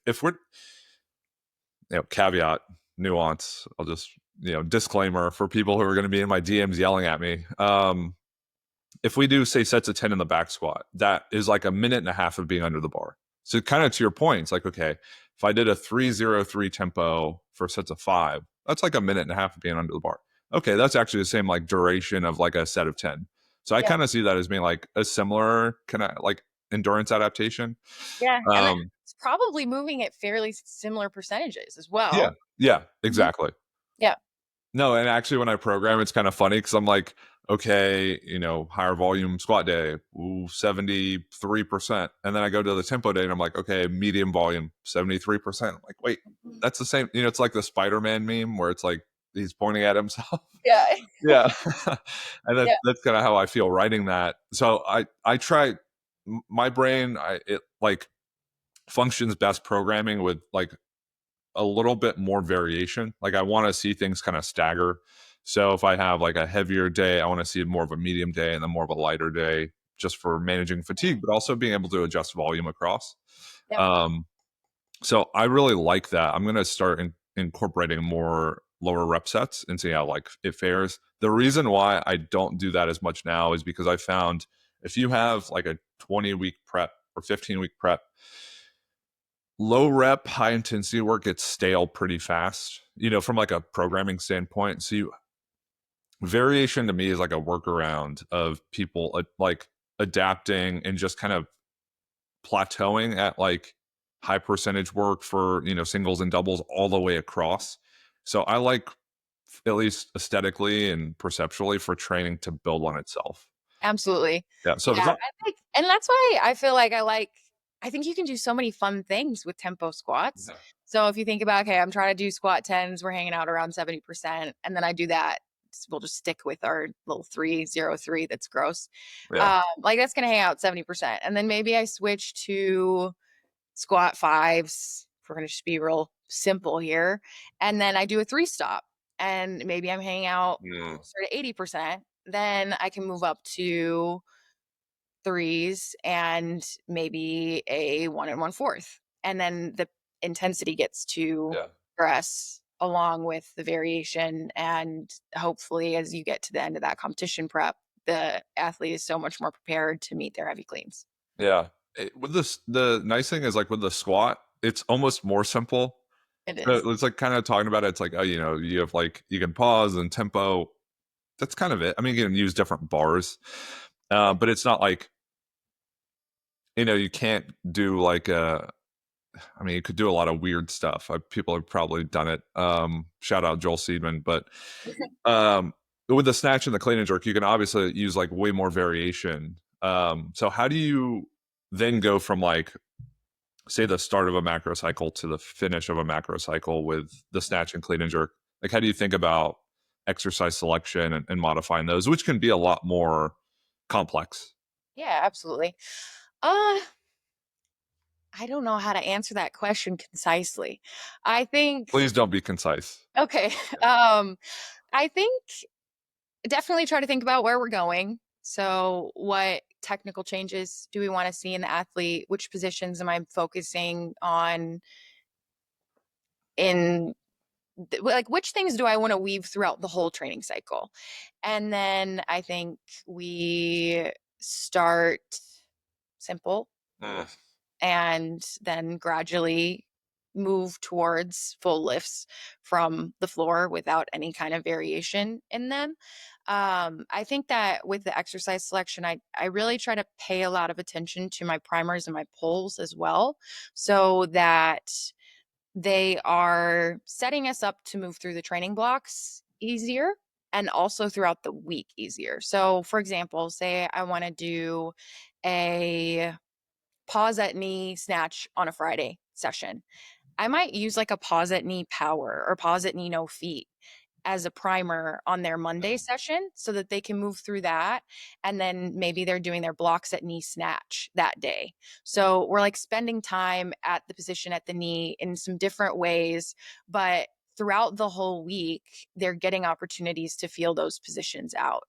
if we're caveat, nuance. I'll just disclaimer for people who are going to be in my DMs yelling at me. If we do say sets of 10 in the back squat, that is like a minute and a half of being under the bar. So kind of to your point, it's like, okay, if I did a 303 tempo for sets of 5, that's like a minute and a half of being under the bar. Okay, that's actually the same like duration of like a set of 10. So I Yeah, kind of see that as being like a similar kind of like endurance adaptation. yeah, and Um, that's probably moving at fairly similar percentages as yeah, well. yeah, Mhm. exactly. Yeah. No, and actually when I program, it's kind of funny because I'm like, okay, higher volume squat day, ooh, 73%. And then I go to the tempo day and I'm like, okay, medium volume, 73%. I'm like, wait, Mhm. that's the same. It's like the Spider-Man meme where it's like he's pointing at himself. Yeah. Yeah. And Yeah. that's kind of how I feel writing that. So I try my brain, it like functions best programming with like a little bit more variation. Like I want to see things kind of stagger. So if I have like a heavier day, I want to see more of a medium day and then more of a lighter day just for managing fatigue, but also being able to adjust volume across. Yep. Um, so I really like that. I'm going to start incorporating more lower rep sets and see how like it fares. The reason why I don't do that as much now is because I found if you have like a 20-week prep or 15-week prep, low rep, high intensity work gets stale pretty fast, from like a programming standpoint. So variation to me is like a workaround of people like adapting and just kind of plateauing at like high percentage work for, singles and doubles all the way across. So I like, at least aesthetically and perceptually, for training to build on itself. Absolutely. Yeah. So Yeah, does that, I think and that's why I feel like I think you can do so many fun things with tempo squats. yeah. So if you think about, okay, I'm trying to do squat 10s, we're hanging out around 70%, and then I do that we'll just stick with our little 303 that's gross. Yeah. Like that's gonna hang out 70%. And then maybe I switch to squat fives. If we're gonna just be real simple here. And then I do a three stop. And maybe I'm hanging out Mm. closer to 80%. Then I can move up to threes and maybe a 1 1/4. And then the intensity gets to Yeah. progress along with the variation. And hopefully, as you get to the end of that competition prep, the athlete is so much more prepared to meet their heavy cleans. Yeah. With this, the nice thing is like with the squat, it's almost more simple. It So is. it's like kind of talking about it. It's like, oh, you have like, you can pause and tempo. That's kind of it. I mean, you can use different bars, but it's not like, you can't do like I mean, you could do a lot of weird stuff. People have probably done it. Shout out Joel Seedman, but um, with the snatch and the clean and jerk, you can obviously use like way more variation. So how do you then go from like, say, the start of a macro cycle to the finish of a macro cycle with the snatch and clean and jerk? Like, how do you think about exercise selection and modifying those, which can be a lot more complex? Yeah, absolutely. Uh, I don't know how to answer that question concisely. I think, Please don't be concise. okay. Um, I think definitely try to think about where we're going. So, what technical changes do we want to see in the athlete? Which positions am I focusing on in like which things do I want to weave throughout the whole training cycle? And then I think we start simple Mm. and then gradually move towards full lifts from the floor without any kind of variation in them. I think that with the exercise selection, I really try to pay a lot of attention to my primers and my pulls as well, so that they are setting us up to move through the training blocks easier and also throughout the week easier. So, for example, say I want to do a pause at knee snatch on a Friday session. I might use like a pause at knee power or pause at knee no feet as a primer on their Monday session so that they can move through that. And then maybe they're doing their blocks at knee snatch that day. So we're like spending time at the position at the knee in some different ways, but throughout the whole week, they're getting opportunities to feel those positions out.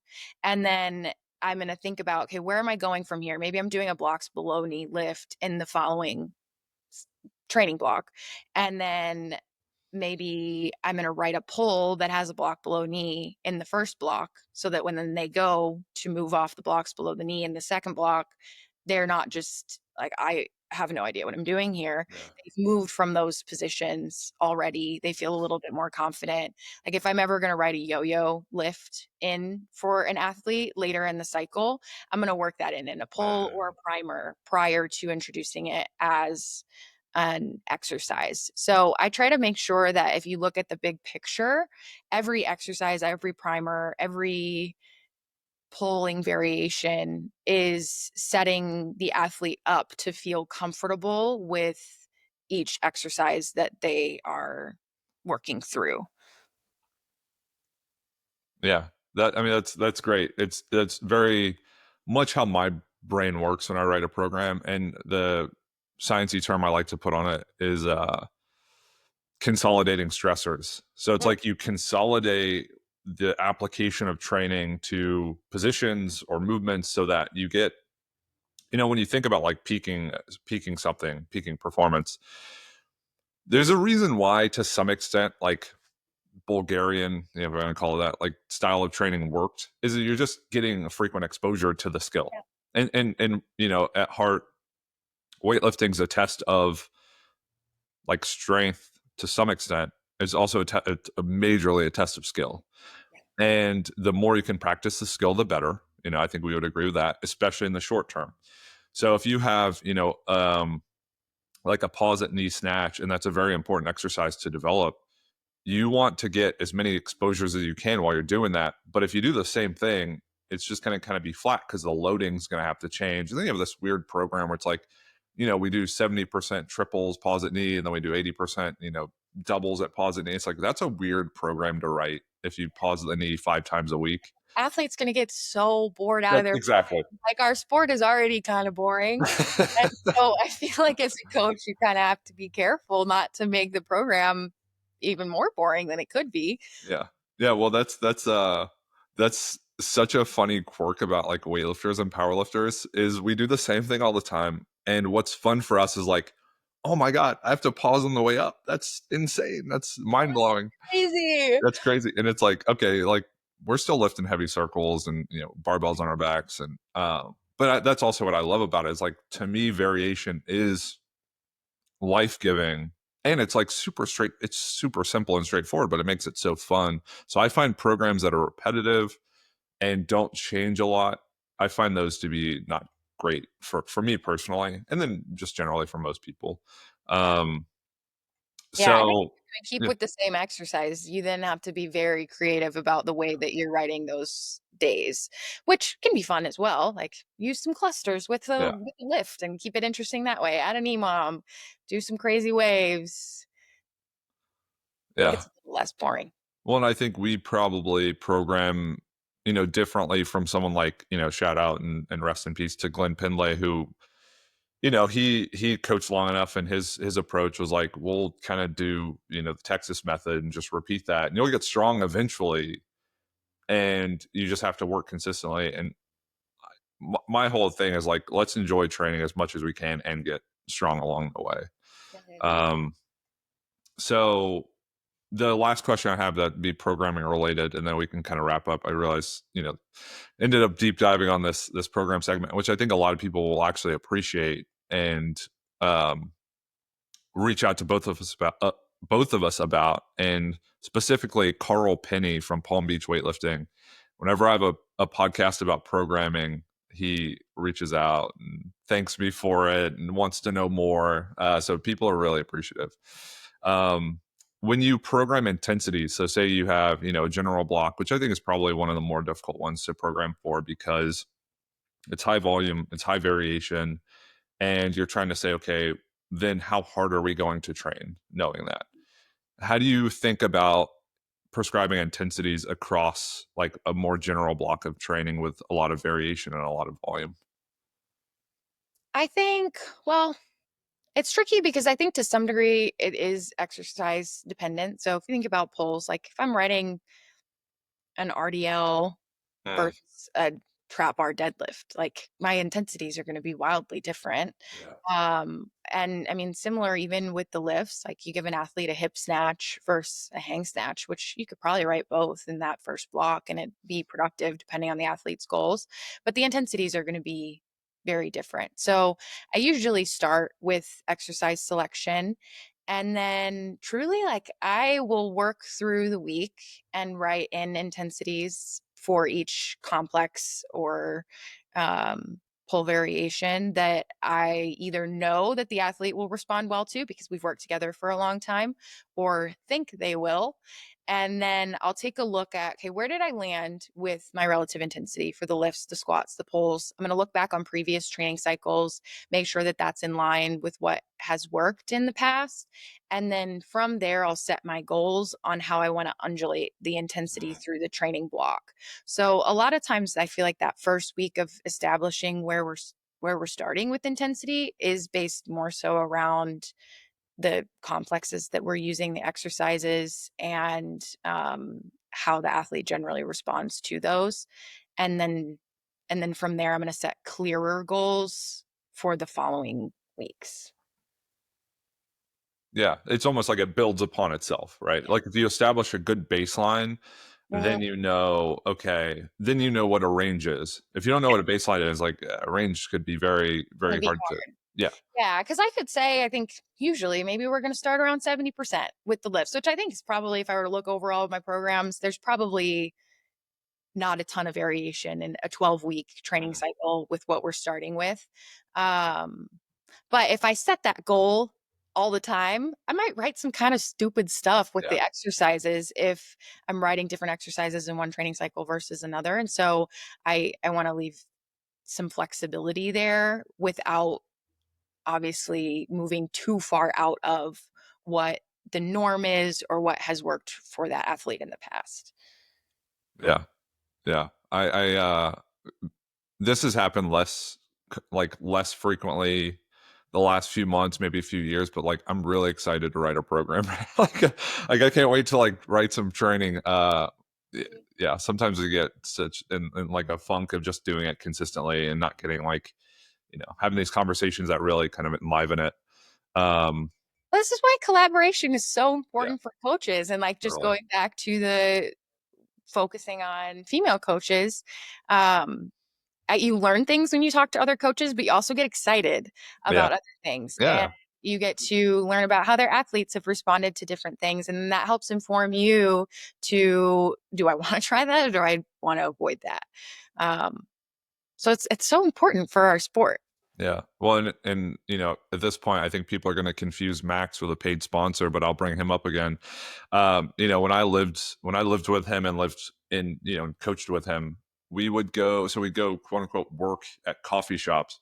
And then I'm going to think about, okay, where am I going from here? Maybe I'm doing a blocks below knee lift in the following training block. And then maybe I'm going to write a pull that has a block below knee in the first block so that when then they go to move off the blocks below the knee in the second block, they're not just like, I have no idea what I'm doing here. Yeah. They've moved from those positions already. They feel a little bit more confident. Like if I'm ever going to write a yo-yo lift in for an athlete later in the cycle, I'm going to work that in a pull or a primer prior to introducing it as an exercise. So I try to make sure that if you look at the big picture, every exercise, every primer, every pulling variation is setting the athlete up to feel comfortable with each exercise that they are working through. Yeah, I mean, that's great. That's very much how my brain works when I write a program, and the sciencey term I like to put on it is consolidating stressors. So it's Mm, like you consolidate the application of training to positions or movements so that you get, when you think about like peaking performance, there's a reason why to some extent like Bulgarian, if we're going to call it that, like style of training worked, is that you're just getting a frequent exposure to the skill. yeah. And at heart, weightlifting's a test of like strength to some extent. It's also a majorly a test of skill. And the more you can practice the skill, the better. I think we would agree with that, especially in the short term. So if you have, like a pause at knee snatch, and that's a very important exercise to develop, you want to get as many exposures as you can while you're doing that. But if you do the same thing, it's just going to kind of be flat because the loading's going to have to change. And then you have this weird program where it's like, we do 70% triples, pause at knee, and then we do 80%, doubles at pause at knee. It's like, that's a weird program to write. if you pause the knee 5 times a week. Athletes going to get so bored out of That's their, exactly. like, our sport is already kind of boring. And so I feel like as a coach, you kind of have to be careful not to make the program even more boring than it could be. Yeah. Yeah, well that's such a funny quirk about like weightlifters and powerlifters is we do the same thing all the time. And what's fun for us is like, oh my God, I have to pause on the way up. That's insane. That's mind blowing. Crazy. That's crazy. And it's like, okay, like we're still lifting heavy circles and barbells on our backs. And that's also what I love about it is like to me, variation is life giving. And it's like super straight, it's super simple and straightforward, but it makes it so fun. So I find programs that are repetitive and don't change a lot, I find those to be not great for me personally, and then just generally for most people. Yeah. Um, Yeah. And so keep yeah, with the same exercise. You then have to be very creative about the way that you're writing those days, which can be fun as well. Like use some clusters yeah, with the lift and keep it interesting that way. Add an EMOM, do some crazy waves. Make it yeah. a little less boring. Well, and I think we probably program, differently from someone like, shout out and rest in peace to Glenn Pindlay, who, he coached long enough and his approach was like, we'll kind of do, the Texas method and just repeat that. And you'll get strong eventually. And you just have to work consistently. And my whole thing is like, let's enjoy training as much as we can and get strong along the way. Yeah, I agree. Um, so the last question I have that be programming related, and then we can kind of wrap up. I realize, ended up deep diving on this program segment, which I think a lot of people will actually appreciate and um, reach out to both of us about, and specifically Carl Penny from Palm Beach Weightlifting. Whenever I have a podcast about programming, he reaches out and thanks me for it and wants to know more. So people are really appreciative. Um, when you program intensities, so say you have a general block, which I think is probably one of the more difficult ones to program for because it's high volume, it's high variation, and you're trying to say, okay, then how hard are we going to train knowing that? How do you think about prescribing intensities across like a more general block of training with a lot of variation and a lot of volume? I think, well, it's tricky because I think to some degree it is exercise dependent. So if you think about pulls, like if I'm writing an RDL Mm, versus a trap bar deadlift, like my intensities are going to be wildly different. yeah. And I mean, similar even with the lifts, like you give an athlete a hip snatch versus a hang snatch, which you could probably write both in that first block and it be productive depending on the athlete's goals. But the intensities are going to be very different. So I usually start with exercise selection. And then truly, like I will work through the week and write in intensities for each complex or um, pull variation that I either know that the athlete will respond well to because we've worked together for a long time or think they will. And then I'll take a look at, okay, where did I land with my relative intensity for the lifts, the squats, the pulls? I'm going to look back on previous training cycles, make sure that that's in line with what has worked in the past. And then from there, I'll set my goals on how I want to undulate the intensity through the training block. So a lot of times I feel like that first week of establishing where we're starting with intensity is based more so around the complexes that we're using, the exercises, and how the athlete generally responds to those. And then from there, I'm going to set clearer goals for the following weeks. Yeah, it's almost like it builds upon itself, right? Yeah. Like if you establish a good baseline, Mhm. then okay, then you know what a range is. If you don't know what a baseline is, like a range could be very, It'd very be hard to. Yeah, Yeah, because I could say I think usually maybe we're going to start around 70% with the lifts, which I think is probably, if I were to look over all of my programs, there's probably not a ton of variation in a 12-week training Mhm. cycle with what we're starting with. Um, but if I set that goal all the time, I might write some kind of stupid stuff with Yeah, the exercises if I'm writing different exercises in one training cycle versus another. And so I want to leave some flexibility there without obviously moving too far out of what the norm is or what has worked for that athlete in the past. Yeah. This has happened less frequently the last few months, maybe a few years, but like I'm really excited to write a program. Like I can't wait to like write some training. Yeah, sometimes I get such in like a funk of just doing it consistently and not getting like, having these conversations that really kind of enliven it. Um, This is why collaboration is so yeah, important for coaches. And like just totally. going back to the focusing on female coaches, um, you learn things when you talk to other coaches, but you also get excited Yeah, about other things. And yeah, you get to learn about how their athletes have responded to different things. And that helps inform you to, do I want to try that or do I want to avoid that? Um, so it's so important for our sport. yeah. Well, and at this point, I think people are going to confuse Max with a paid sponsor, but I'll bring him up again. When I lived with him and lived in, coached with him, we'd go quote unquote work at coffee shops.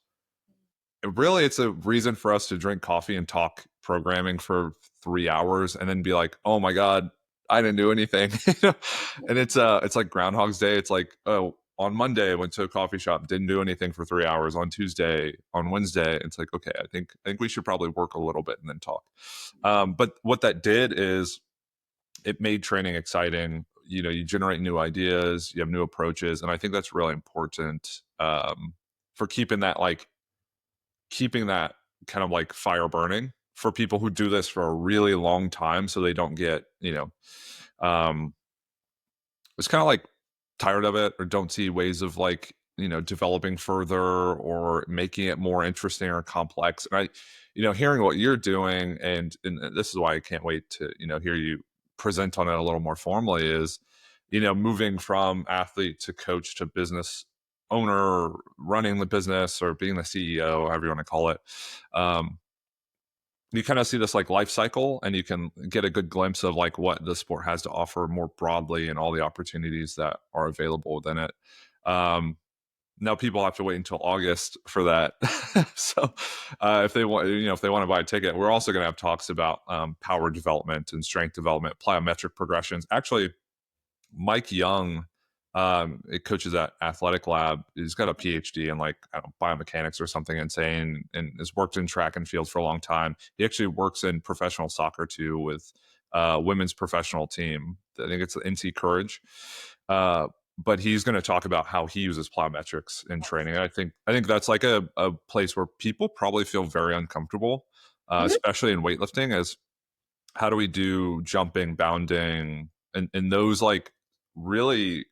Really, it's a reason for us to drink coffee and talk programming for 3 hours and then be like, oh my God, I didn't do anything. And it's like Groundhog's Day. It's like, oh, on Monday I went to a coffee shop, didn't do anything for 3 hours. On Tuesday, on Wednesday, it's like, okay, I think we should probably work a little bit and then talk. But what that did is it made training exciting. You generate new ideas, you have new approaches, and I think that's really important, for keeping that kind of like fire burning for people who do this for a really long time, so they don't get, um it's kind of like tired of it or don't see ways of like, developing further or making it more interesting or complex. And hearing what you're doing, and this is why I can't wait to, hear you present on it a little more formally, is, moving from athlete to coach to business owner, or running the business or being the CEO, however you want to call it. Um, you kind of see this like life cycle, and you can get a good glimpse of like what the sport has to offer more broadly and all the opportunities that are available within it. um, Now people have to wait until August for that. So if they want, if they want to buy a ticket, we're also going to have talks about power development and strength development, plyometric progressions. Actually, Mike Young, it coaches at Athletic Lab. He's got a PhD in like, I don't know, biomechanics or something insane, and has worked in track and field for a long time. He actually works in professional soccer too with women's professional team. I think it's the NC Courage. But he's going to talk about how he uses plyometrics in training. And I think that's like a place where people probably feel very uncomfortable, Mhm. especially in weightlifting, as how do we do jumping, bounding, and those like really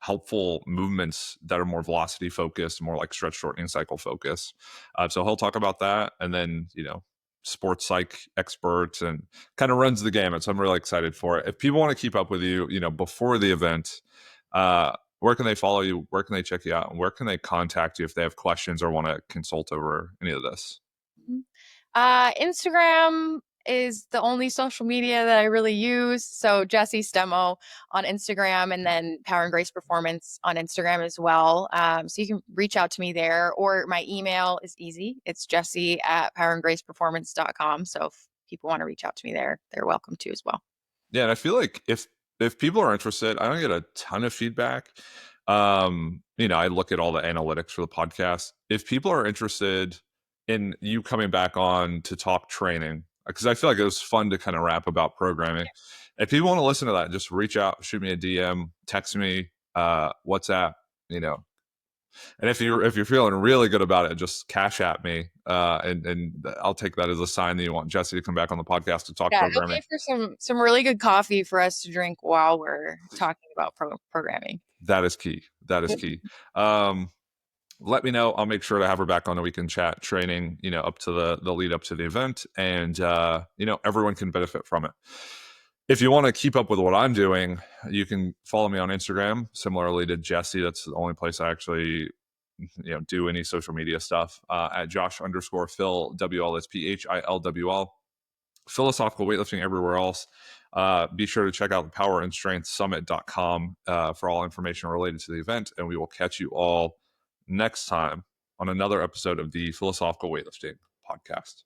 helpful movements that are more velocity focused, more like stretch shortening cycle focused. So he'll talk about that, and then sports psych expert, and kind of runs the gamut. So I'm really excited for it. If people want to keep up with you, before the event, where can they follow you? Where can they check you out? And where can they contact you if they have questions or want to consult over any of this? Mhm. Instagram is the only social media that I really use. So Jessie Stemo on Instagram, and then Power and Grace Performance on Instagram as well. So you can reach out to me there, or my email is easy. It's Jessie at powerandgraceperformance.com. So if people want to reach out to me there, they're welcome to as well. Yeah, and I feel like if people are interested, I don't get a ton of feedback. I look at all the analytics for the podcast. If people are interested in you coming back on to talk training, because I feel like it was fun to kind of rap about programming. If people want to listen to that, just reach out, shoot me a DM, text me, WhatsApp, you know. And if you're feeling really good about it, just cash at me, and I'll take that as a sign that you want Jessie to come back on the podcast to talk Yeah, it'll programming. be for some really good coffee for us to drink while we're talking about programming. That is key. That is Yep. key. Um, Let me know. I'll make sure to have her back on, and we can chat training, up to the lead up to the event, and everyone can benefit from it. If you want to keep up with what I'm doing, you can follow me on Instagram. Similarly to Jessie, that's the only place I actually do any social media stuff, at Josh underscore Phil WL. It's PHILWL. Philosophical weightlifting everywhere else. Be sure to check out the powerandstrengthsummit.com for all information related to the event. And we will catch you all next time on another episode of the Philosophical Weightlifting Podcast.